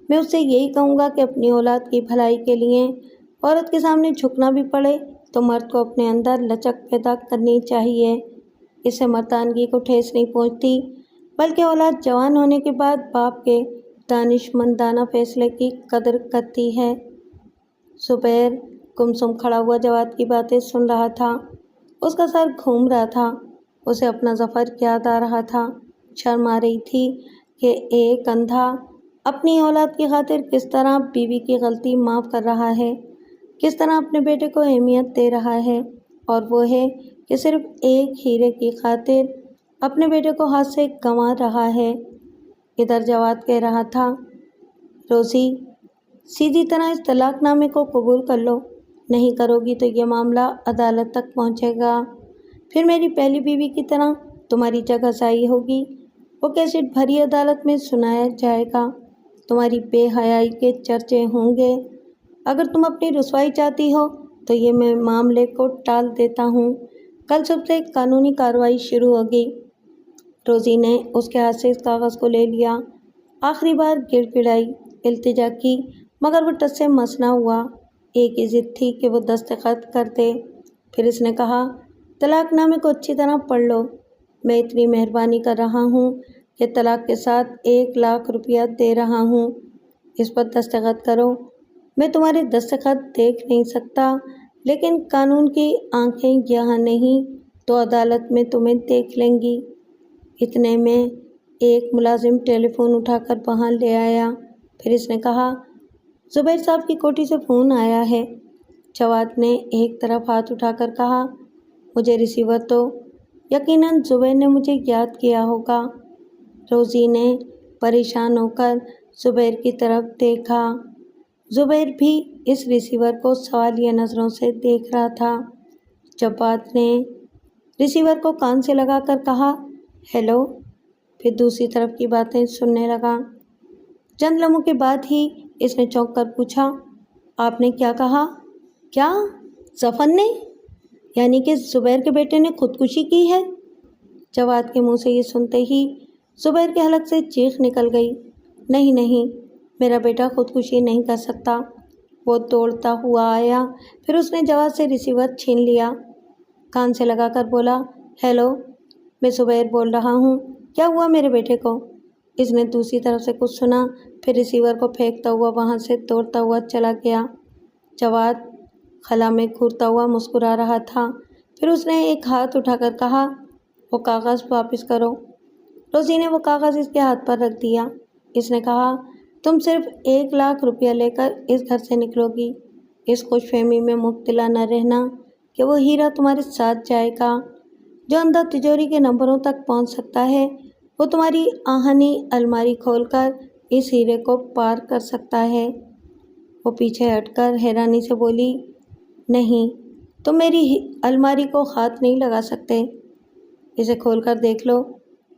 میں اسے یہی کہوں گا کہ اپنی اولاد کی بھلائی کے لیے عورت کے سامنے جھکنا بھی پڑے تو مرد کو اپنے اندر لچک پیدا کرنی چاہیے، اس سے مردانگی کو ٹھیس نہیں پہنچتی، بلکہ اولاد جوان ہونے کے بعد باپ کے دانشمندانہ فیصلے کی قدر کرتی ہے۔ زبیر گمسم کھڑا ہوا جواد کی باتیں سن رہا تھا، اس کا سر گھوم رہا تھا، اسے اپنا ظفر یاد آ رہا تھا، شرم آ رہی تھی کہ ایک اندھا اپنی اولاد کی خاطر کس طرح بیوی کی غلطی معاف کر رہا ہے، کس طرح اپنے بیٹے کو اہمیت دے رہا ہے، اور وہ ہے کہ صرف ایک ہیرے کی خاطر اپنے بیٹے کو ہاتھ سے گنوا رہا ہے۔ ادھر جواد کہہ رہا تھا، روزی، سیدھی طرح اس طلاق نامے کو قبول کر لو، نہیں کرو گی تو یہ معاملہ عدالت تک پہنچے گا، پھر میری پہلی بیوی کی طرح تمہاری جگہ ضائع ہوگی، وہ کیسٹ بھری عدالت میں سنایا جائے گا، تمہاری بے حیائی کے چرچے ہوں گے، اگر تم اپنی رسوائی چاہتی ہو تو یہ میں معاملے کو ٹال دیتا ہوں، کل صبح سے قانونی کارروائی شروع ہوگی۔ روزی نے اس کے ہاتھ سے اس کاغذ کو لے لیا، آخری بار گڑ گڑائی، التجا کی، مگر وہ ٹس سے مس نہ ہوا، ایک ہی ضد تھی کہ وہ دستخط کر دے۔ پھر اس نے کہا، طلاق نامے کو اچھی طرح پڑھ لو، میں اتنی مہربانی کر رہا ہوں کہ طلاق کے ساتھ 1,00,000 روپیہ دے رہا ہوں، اس پر دستخط کرو، میں تمہارے دستخط دیکھ نہیں سکتا، لیکن قانون کی آنکھیں یہاں نہیں تو عدالت میں تمہیں دیکھ لیں گی۔ اتنے میں ایک ملازم ٹیلی فون اٹھا کر وہاں لے آیا، پھر اس نے کہا، زبیر صاحب کی کوٹھی سے فون آیا ہے۔ جواد نے ایک طرف ہاتھ اٹھا کر کہا، مجھے ریسیور تو یقیناً زبیر نے مجھے یاد کیا ہوگا۔ روزی نے پریشان ہو کر زبیر کی طرف دیکھا، زبیر بھی اس ریسیور کو سوالیہ نظروں سے دیکھ رہا تھا۔ جواد نے ریسیور کو کان سے لگا کر کہا، ہیلو، پھر دوسری طرف کی باتیں سننے لگا۔ چند لمحوں کے بعد ہی اس نے چونک کر پوچھا، آپ نے کیا کہا؟ کیا؟ ظفر نے؟ یعنی کہ زبیر کے بیٹے نے خودکشی کی ہے؟ جواد کے منہ سے یہ سنتے ہی زبیر کے حلق سے چیخ نکل گئی، نہیں نہیں، میرا بیٹا خودکشی نہیں کر سکتا۔ وہ دوڑتا ہوا آیا، پھر اس نے جواد سے ریسیور چھین لیا، کان سے لگا کر بولا، ہیلو، میں زبیر بول رہا ہوں، کیا ہوا میرے بیٹے کو؟ اس نے دوسری طرف سے کچھ سنا، پھر ریسیور کو پھینکتا ہوا وہاں سے دوڑتا ہوا چلا گیا۔ جواد خلا میں گھورتا ہوا مسکرا رہا تھا، پھر اس نے ایک ہاتھ اٹھا کر کہا، وہ کاغذ واپس کرو۔ روزی نے وہ کاغذ اس کے ہاتھ پر رکھ دیا، اس نے کہا، تم صرف 1,00,000 روپیہ لے کر اس گھر سے نکلو گی، اس خوش فہمی میں مبتلا نہ رہنا کہ وہ ہیرا تمہارے ساتھ جائے گا، جو اندھا تجوری کے نمبروں تک پہنچ سکتا ہے وہ تمہاری آہنی الماری کھول کر اس ہیرے کو پار کر سکتا ہے۔ وہ پیچھے ہٹ کر حیرانی سے بولی، نہیں، تم میری الماری کو ہاتھ نہیں لگا سکتے، اسے کھول کر دیکھ لو،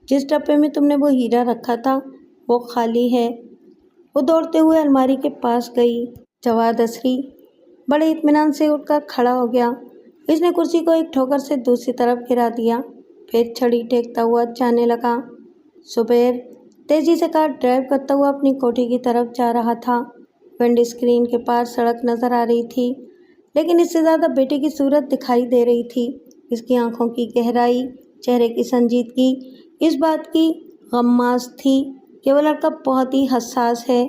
جس ڈبے میں تم نے وہ ہیرا رکھا تھا وہ خالی ہے۔ وہ دوڑتے ہوئے الماری کے پاس گئی۔ جواد اثری بڑے اطمینان سے اٹھ کر کھڑا ہو گیا، اس نے کرسی کو ایک ٹھوکر سے دوسری طرف گرا دیا، پھر چھڑی ٹیکتا ہوا جانے لگا۔ زبیر تیزی سے کار ڈرائیو کرتا ہوا اپنی کوٹھی کی طرف جا رہا تھا، ونڈ اسکرین کے پار سڑک نظر آ رہی تھی، لیکن اس سے زیادہ بیٹے کی صورت دکھائی دے رہی تھی، اس کی آنکھوں کی گہرائی چہرے کی سنجیدگی اس بات کی غماز تھی کہ وہ لڑکا بہت ہی حساس ہے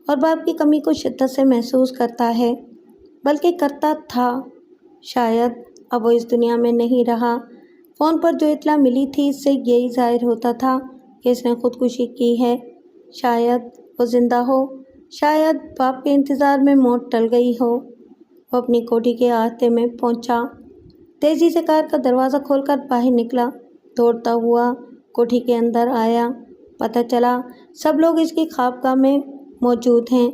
اور باپ کی کمی کو شدت سے محسوس کرتا ہے، بلکہ کرتا تھا۔ شاید اب وہ اس دنیا میں نہیں رہا۔ فون پر جو اطلاع ملی تھی اس سے یہی ظاہر ہوتا تھا کہ اس نے خودکشی کی ہے۔ شاید وہ زندہ ہو، شاید باپ کے انتظار میں موت ٹل گئی ہو۔ وہ اپنی کوٹھی کے احاطے میں پہنچا، تیزی سے کار کا دروازہ کھول کر باہر نکلا، دوڑتا ہوا کوٹھی کے اندر آیا۔ پتہ چلا سب لوگ اس کی خوابگاہ میں موجود ہیں۔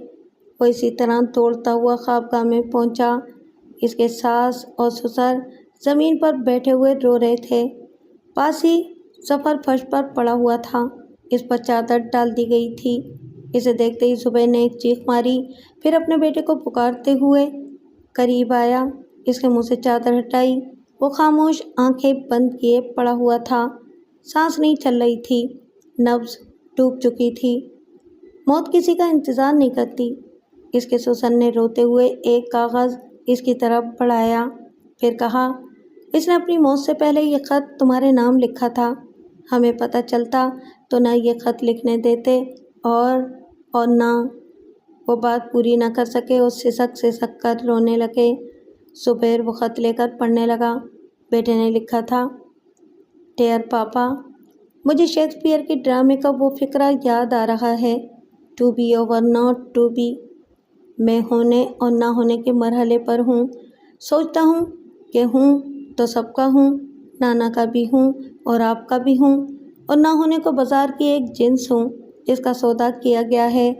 وہ اسی طرح دوڑتا ہوا خوابگاہ میں پہنچا۔ اس کے ساس اور سسر زمین پر بیٹھے ہوئے رو رہے تھے۔ پاس ہی ظفر فرش پر پڑا ہوا تھا، اس پر چادر ڈال دی گئی تھی۔ اسے دیکھتے ہی زبیر نے ایک چیخ ماری، پھر اپنے بیٹے کو پکارتے ہوئے قریب آیا، اس کے منہ سے چادر ہٹائی۔ وہ خاموش آنکھیں بند کیے پڑا ہوا تھا، سانس نہیں چل رہی تھی، نبض ڈوب چکی تھی۔ موت کسی کا انتظار نہیں کرتی۔ اس کے سسر نے روتے ہوئے ایک کاغذ اس کی طرف بڑھایا، پھر کہا، اس نے اپنی موت سے پہلے یہ خط تمہارے نام لکھا تھا۔ ہمیں پتہ چلتا تو نہ یہ خط لکھنے دیتے اور نہ۔ وہ بات پوری نہ کر سکے اور سسک کر رونے لگے۔ زبیر وہ خط لے کر پڑھنے لگا۔ بیٹے نے لکھا تھا، ڈیئر پاپا، مجھے شیکسپیئر کے ڈرامے کا وہ فقرہ یاد آ رہا ہے، ٹو بی اور ناٹ ٹو بی۔ میں ہونے اور نہ ہونے کے مرحلے پر ہوں۔ سوچتا ہوں کہ ہوں تو سب کا ہوں، نانا کا بھی ہوں اور آپ کا بھی ہوں، اور نہ ہونے کو بازار کی ایک جنس ہوں جس کا سودا کیا گیا ہے،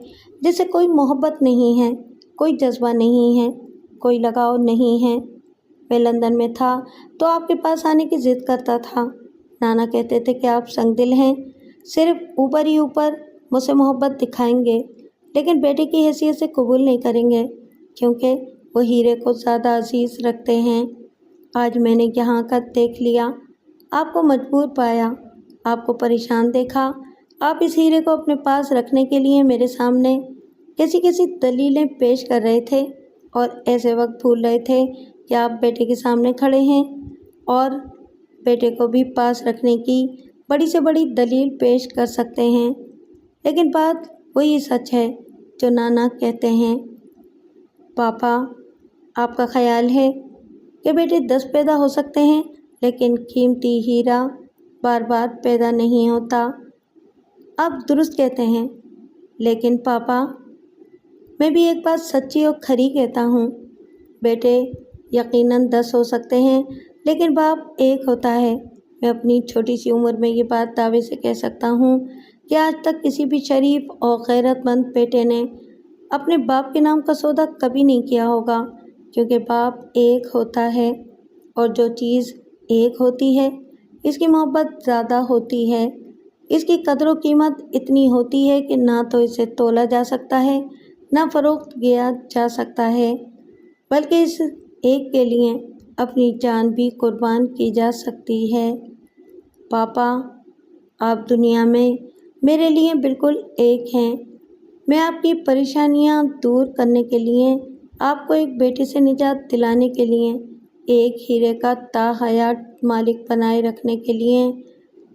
جس سے کوئی محبت نہیں ہے، کوئی جذبہ نہیں ہے، کوئی لگاؤ نہیں ہے۔ میں لندن میں تھا تو آپ کے پاس آنے کی ضد کرتا تھا۔ نانا کہتے تھے کہ آپ سنگ دل ہیں، صرف اوپر ہی اوپر مجھ سے محبت دکھائیں گے، لیکن بیٹے کی حیثیت سے قبول نہیں کریں گے، کیونکہ وہ ہیرے کو زیادہ عزیز رکھتے ہیں۔ آج میں نے یہاں کا دیکھ لیا، آپ کو مجبور پایا، آپ کو پریشان دیکھا۔ آپ اس ہیرے کو اپنے پاس رکھنے کے لیے میرے سامنے کیسی دلیلیں پیش کر رہے تھے، اور ایسے وقت بھول رہے تھے کہ آپ بیٹے کے سامنے کھڑے ہیں اور بیٹے کو بھی پاس رکھنے کی بڑی سے بڑی دلیل پیش کر سکتے ہیں۔ لیکن بات وہی سچ ہے جو نانا کہتے ہیں۔ پاپا، آپ کا خیال ہے کہ بیٹے 10 پیدا ہو سکتے ہیں، لیکن قیمتی ہیرا بار بار پیدا نہیں ہوتا۔ آپ درست کہتے ہیں، لیکن پاپا، میں بھی ایک بات سچی اور کھری کہتا ہوں، بیٹے یقیناً 10 ہو سکتے ہیں، لیکن باپ ایک ہوتا ہے۔ میں اپنی چھوٹی سی عمر میں یہ بات دعوے سے کہہ سکتا ہوں کہ آج تک کسی بھی شریف اور غیرت مند بیٹے نے اپنے باپ کے نام کا سودا کبھی نہیں کیا ہوگا، کیونکہ باپ ایک ہوتا ہے، اور جو چیز ایک ہوتی ہے اس کی محبت زیادہ ہوتی ہے، اس کی قدر و قیمت اتنی ہوتی ہے کہ نہ تو اسے تولا جا سکتا ہے، نہ فروخت کیا جا سکتا ہے، بلکہ اس ایک کے لیے اپنی جان بھی قربان کی جا سکتی ہے۔ پاپا، آپ دنیا میں میرے لیے بالکل ایک ہیں۔ میں آپ کی پریشانیاں دور کرنے کے لیے، آپ کو ایک بیٹے سے نجات دلانے کے لیے، ایک ہیرے کا تا حیات مالک بنائے رکھنے کے لیے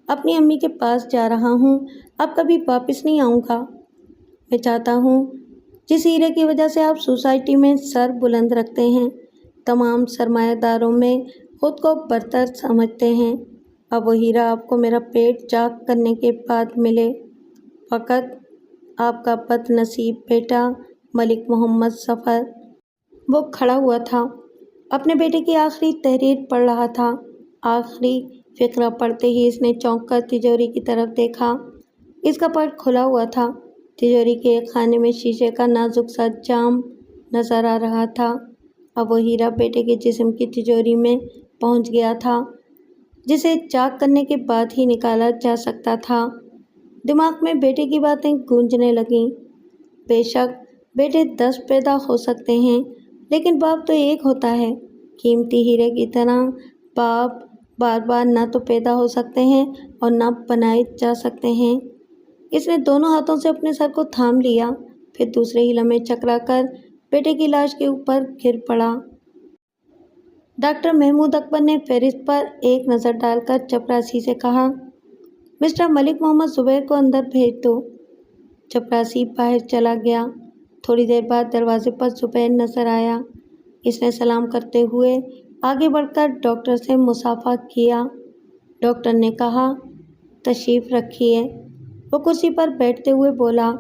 اپنی امی کے پاس جا رہا ہوں۔ اب کبھی واپس نہیں آؤں گا۔ میں چاہتا ہوں جس ہیرے کی وجہ سے آپ سوسائٹی میں سر بلند رکھتے ہیں، تمام سرمایہ داروں میں خود کو برتر سمجھتے ہیں، اب وہ ہیرا آپ کو میرا پیٹ چاک کرنے کے بعد ملے۔ فقط آپ کا بد نصیب بیٹا ملک محمد ظفر۔ وہ کھڑا ہوا تھا، اپنے بیٹے کی آخری تحریر پڑھ رہا تھا۔ آخری فقرہ پڑھتے ہی اس نے چونک کر تجوری کی طرف دیکھا۔ اس کا پرد کھلا ہوا تھا۔ تجوری کے ایک خانے میں شیشے کا نازک سا جام نظر آ رہا تھا۔ اب وہ ہیرا بیٹے کے جسم کی تجوری میں پہنچ گیا تھا، جسے چاک کرنے کے بعد ہی نکالا جا سکتا تھا۔ دماغ میں بیٹے کی باتیں گونجنے لگیں۔ بے شک بیٹے 10 پیدا ہو سکتے ہیں، لیکن باپ تو ایک ہوتا ہے۔ قیمتی ہیرے کی طرح باپ بار بار نہ تو پیدا ہو سکتے ہیں اور نہ بنائے جا سکتے ہیں۔ اس نے دونوں ہاتھوں سے اپنے سر کو تھام لیا، پھر دوسرے ہی لمحے چکرا کر بیٹے کی لاش کے اوپر گر پڑا۔ डॉक्टर महमूद अकबर ने फहरिस्त पर एक नज़र डालकर चपरासी से कहा, मिस्टर मलिक मोहम्मद जुबैर को अंदर भेज दो। चपरासी बाहर चला गया। थोड़ी देर बाद दरवाजे पर जुबैर नजर आया। इसने सलाम करते हुए आगे बढ़कर डॉक्टर से मुसाफा किया। डॉक्टर ने कहा, तशरीफ़ रखिए। वो कुर्सी पर बैठते हुए बोला,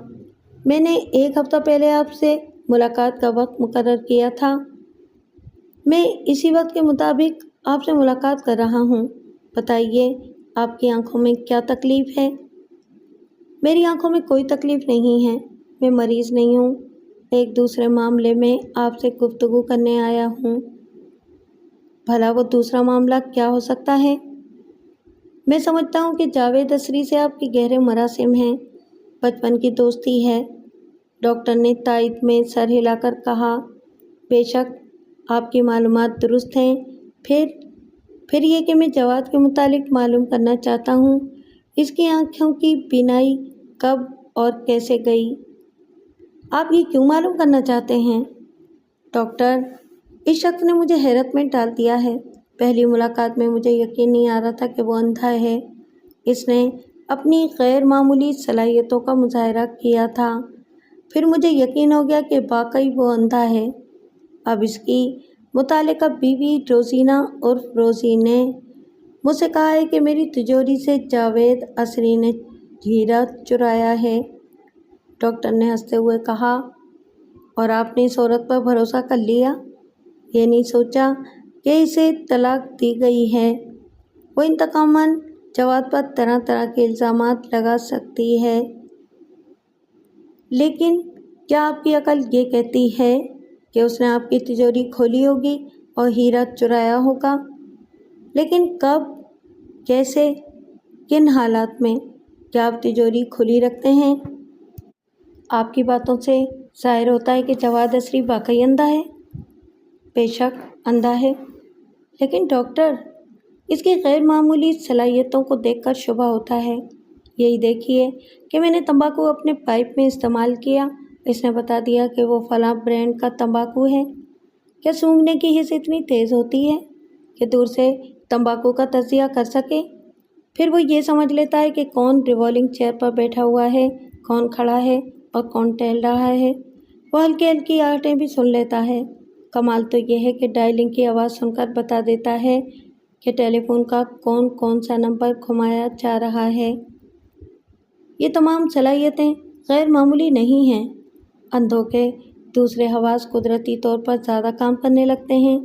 मैंने 1 हफ्ता पहले आपसे मुलाकात का वक्त मुकर्रर किया था। मैं इसी वक्त के मुताबिक आपसे मुलाकात कर रहा हूँ। बताइए, आपकी आंखों में क्या तकलीफ़ है? मेरी आंखों में कोई तकलीफ़ नहीं है। मैं मरीज़ नहीं हूँ। एक दूसरे मामले में आपसे गुफ्तगू करने आया हूँ। भला वो दूसरा मामला क्या हो सकता है? मैं समझता हूँ कि जावेद असरी से आपके गहरे मरासिम हैं, बचपन की दोस्ती है। डॉक्टर ने तायद में सर हिलाकर कहा, बेशक आपकी मालूमात दुरुस्त हैं। फिर ये कि मैं जवाद के मुतालिक मालूम करना चाहता हूँ, इसकी आँखों की बीनाई कब और कैसे गई? आप ये क्यों मालूम करना चाहते हैं? डॉक्टर, इस शख्स ने मुझे हैरत में डाल दिया है। पहली मुलाकात में मुझे यकीन नहीं आ रहा था कि वो अंधा है। इसने अपनी गैर मामूली सलाहियतों का मुजाहरा किया था। फिर मुझे यकीन हो गया कि वाकई वो अंधा है। अब इसकी मुतालिका बीवी रोजीना उर्फ रोज़ी ने मुझसे कहा है कि मेरी तिजोरी से जावेद असरी ने हीरा चुराया है। डॉक्टर ने हंसते हुए कहा, और आपने इस औरत पर भरोसा कर लिया? ये नहीं सोचा कि इसे तलाक दी गई है? वो इंतकामन जवाद पर तरह तरह के इल्ज़ामात लगा सकती है। लेकिन क्या आपकी अकल ये कहती है कि उसने आपकी तिजोरी खोली होगी और हीरा चुराया होगा? लेकिन कब, कैसे, किन हालात में? क्या आप तिजोरी खुली रखते हैं? आपकी बातों से ज़ाहिर होता है कि जवाद असरी वाकई अंधा है। बेशक अंधा है, लेकिन डॉक्टर, इसकी गैर मामूली सलाहियतों को देखकर शुबा होता है। यही देखिए कि मैंने तंबाकू अपने पाइप में इस्तेमाल किया। इसने बता दिया कि वो फलां ब्रांड का तंबाकू है। क्या सूंघने की हिस्स इतनी तेज़ होती है कि दूर से तंबाकू का तज्जिया कर सके? फिर वो ये समझ लेता है कि कौन रिवॉल्विंग चेयर पर बैठा हुआ है, कौन खड़ा है और कौन टहल रहा है। वो हल्की हल्की आहटें भी सुन लेता है। कमाल तो यह है कि डायलिंग की आवाज़ सुनकर बता देता है कि टेलीफोन का कौन कौन सा नंबर घुमाया जा रहा है। ये तमाम सलाहियतें गैर मामूली नहीं हैं। अंधों के दूसरे हवास कुदरती तौर पर ज़्यादा काम करने लगते हैं।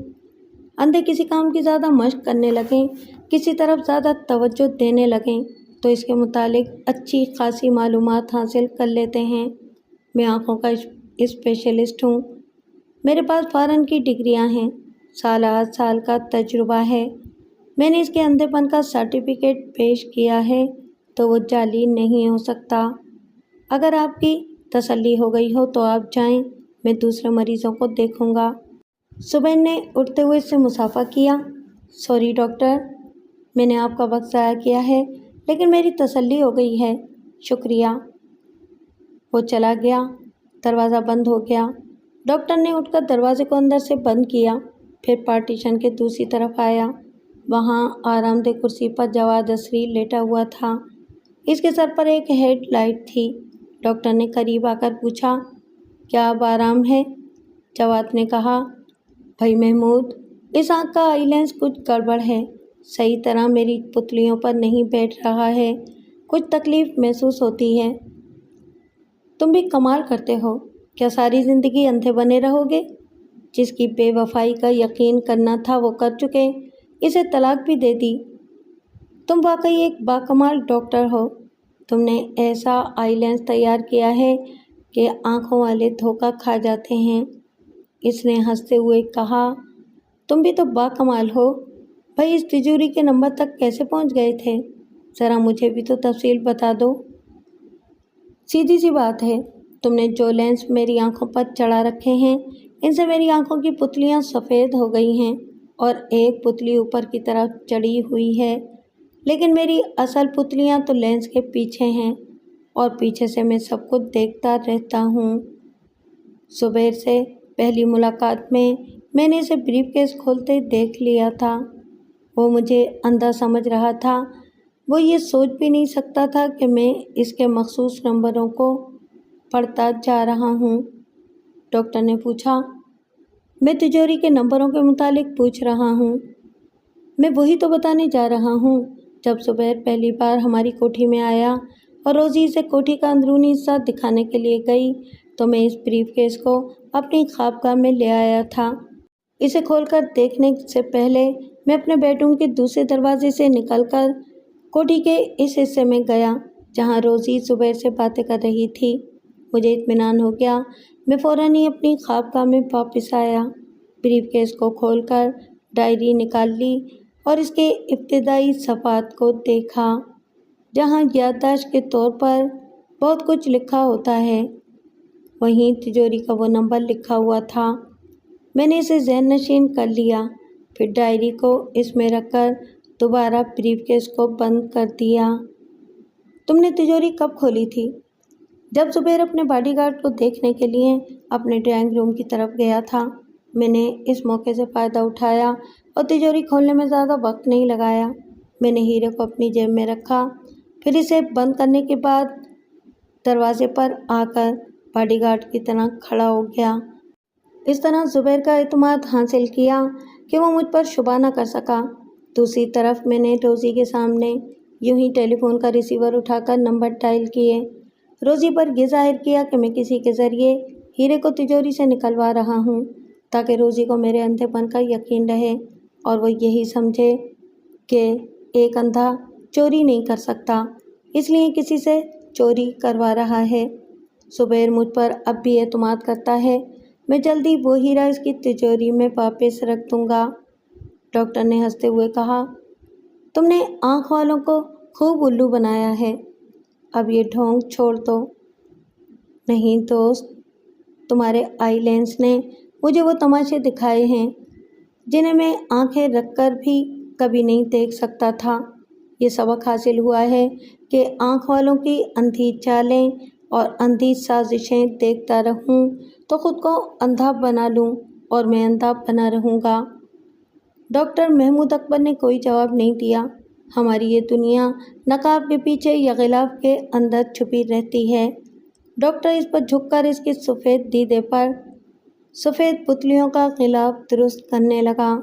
अंधे किसी काम की ज़्यादा मशक करने लगें, किसी तरफ ज़्यादा तवज्जो देने लगें तो इसके मुतालिक अच्छी खासी मालूमात हासिल कर लेते हैं। मैं आँखों का स्पेशलिस्ट हूँ। मेरे पास फ़ॉरेन की डिग्रियाँ हैं, साल 8 साल का तजुर्बा है। मैंने इसके अंधेपन का सर्टिफिकेट पेश किया है, तो वो जाली नहीं हो सकता। अगर आपकी तसल्ली हो गई हो तो आप जाएं, मैं दूसरे मरीज़ों को देखूंगा। सुबैर ने उठते हुए इससे मुसाफा किया। सॉरी डॉक्टर, मैंने आपका वक्त ज़ाया किया है, लेकिन मेरी तसल्ली हो गई है। शुक्रिया। वो चला गया। दरवाज़ा बंद हो गया। डॉक्टर ने उठकर दरवाजे को अंदर से बंद किया। फिर पार्टीशन के दूसरी तरफ आया। वहाँ आरामदेह कुर्सी पर जवाद असरी लेटा हुआ था। इसके सर पर एक हेडलाइट थी। डॉक्टर ने करीब आकर पूछा, क्या अब आराम है? जवाद ने कहा, भाई महमूद, इस आँख का आई लेंस कुछ गड़बड़ है, सही तरह मेरी पुतलियों पर नहीं बैठ रहा है, कुछ तकलीफ़ महसूस होती है। तुम भी कमाल करते हो, क्या सारी ज़िंदगी अंधे बने रहोगे? जिसकी बेवफाई का यकीन करना था वो कर चुके, इसे तलाक भी दे दी। तुम वाकई एक बाकमाल डॉक्टर हो। तुमने ऐसा आई लेंस तैयार किया है कि आँखों वाले धोखा खा जाते हैं। इसने हंसते हुए कहा, तुम भी तो बाकमाल हो। भाई, इस तिजोरी के नंबर तक कैसे पहुंच गए थे? ज़रा मुझे भी तो तफसील बता दो। सीधी सी बात है, तुमने जो लेंस मेरी आंखों पर चढ़ा रखे हैं, इनसे मेरी आंखों की पुतलियां सफ़ेद हो गई हैं और एक पुतली ऊपर की तरफ चढ़ी हुई है। लेकिन मेरी असल पुतलियां तो लेंस के पीछे हैं और पीछे से मैं सब कुछ देखता रहता हूँ। सुबह से पहली मुलाकात में میں نے اسے بریف کیس کھولتے دیکھ لیا تھا۔ وہ مجھے اندھا سمجھ رہا تھا۔ وہ یہ سوچ بھی نہیں سکتا تھا کہ میں اس کے مخصوص نمبروں کو پڑھتا جا رہا ہوں۔ ڈاکٹر نے پوچھا، میں تجوری کے نمبروں کے متعلق پوچھ رہا ہوں۔ میں وہی تو بتانے جا رہا ہوں۔ جب زبیر پہلی بار ہماری کوٹھی میں آیا اور روزی اسے کوٹھی کا اندرونی حصہ دکھانے کے لیے گئی تو میں اس بریف کیس کو اپنی خوابگاہ میں لے آیا تھا۔ اسے کھول کر دیکھنے سے پہلے میں اپنے بیڈ روم کے دوسرے دروازے سے نکل کر کوٹھی کے اس حصے میں گیا جہاں روزی زبیر سے باتیں کر رہی تھی۔ مجھے اطمینان ہو گیا۔ میں فوراً ہی اپنی خوابگاہ میں واپس آیا، بریف کیس کو کھول کر ڈائری نکال لی اور اس کے ابتدائی صفحات کو دیکھا جہاں یادداشت کے طور پر بہت کچھ لکھا ہوتا ہے، وہیں تجوری کا وہ نمبر لکھا ہوا تھا۔ میں نے اسے ذہن نشین کر لیا، پھر ڈائری کو اس میں رکھ کر دوبارہ بریف کیس کو بند کر دیا۔ تم نے تجوری کب کھولی تھی؟ جب زبیر اپنے باڈی گارڈ کو دیکھنے کے لیے اپنے ڈرائنگ روم کی طرف گیا تھا۔ میں نے اس موقع سے فائدہ اٹھایا اور تجوری کھولنے میں زیادہ وقت نہیں لگایا۔ میں نے ہیرے کو اپنی جیب میں رکھا، پھر اسے بند کرنے کے بعد دروازے پر آ کر باڈی گارڈ کی طرح کھڑا ہو گیا۔ اس طرح زبیر کا اعتماد حاصل کیا کہ وہ مجھ پر شبہ نہ کر سکا۔ دوسری طرف میں نے روزی کے سامنے یوں ہی ٹیلی فون کا ریسیور اٹھا کر نمبر ڈائل کیے، روزی پر یہ ظاہر کیا کہ میں کسی کے ذریعے ہیرے کو تجوری سے نکلوا رہا ہوں تاکہ روزی کو میرے اندھے پن کا یقین رہے اور وہ یہی سمجھے کہ ایک اندھا چوری نہیں کر سکتا، اس لیے کسی سے چوری کروا رہا ہے۔ زبیر مجھ پر اب بھی اعتماد کرتا ہے۔ میں جلدی وہ ہیرا اس کی تجوری میں واپس رکھ دوں گا۔ ڈاکٹر نے ہنستے ہوئے کہا، تم نے آنکھ والوں کو خوب الو بنایا ہے، اب یہ ڈھونگ چھوڑ دو۔ نہیں دوست، تمہارے آئی لینس نے مجھے وہ تماشے دکھائے ہیں جنہیں میں آنکھیں رکھ کر بھی کبھی نہیں دیکھ سکتا تھا۔ یہ سبق حاصل ہوا ہے کہ آنکھ والوں کی اندھی چالیں اور اندھی سازشیں دیکھتا رہوں تو خود کو اندھا بنا لوں اور میں اندھا بنا رہوں گا۔ ڈاکٹر محمود اکبر نے کوئی جواب نہیں دیا۔ ہماری یہ دنیا نقاب کے پیچھے یا غلاف کے اندر چھپی رہتی ہے۔ ڈاکٹر اس پر جھک کر اس کی سفید دیدے پر سفید پتلیوں کا غلاف درست کرنے لگا۔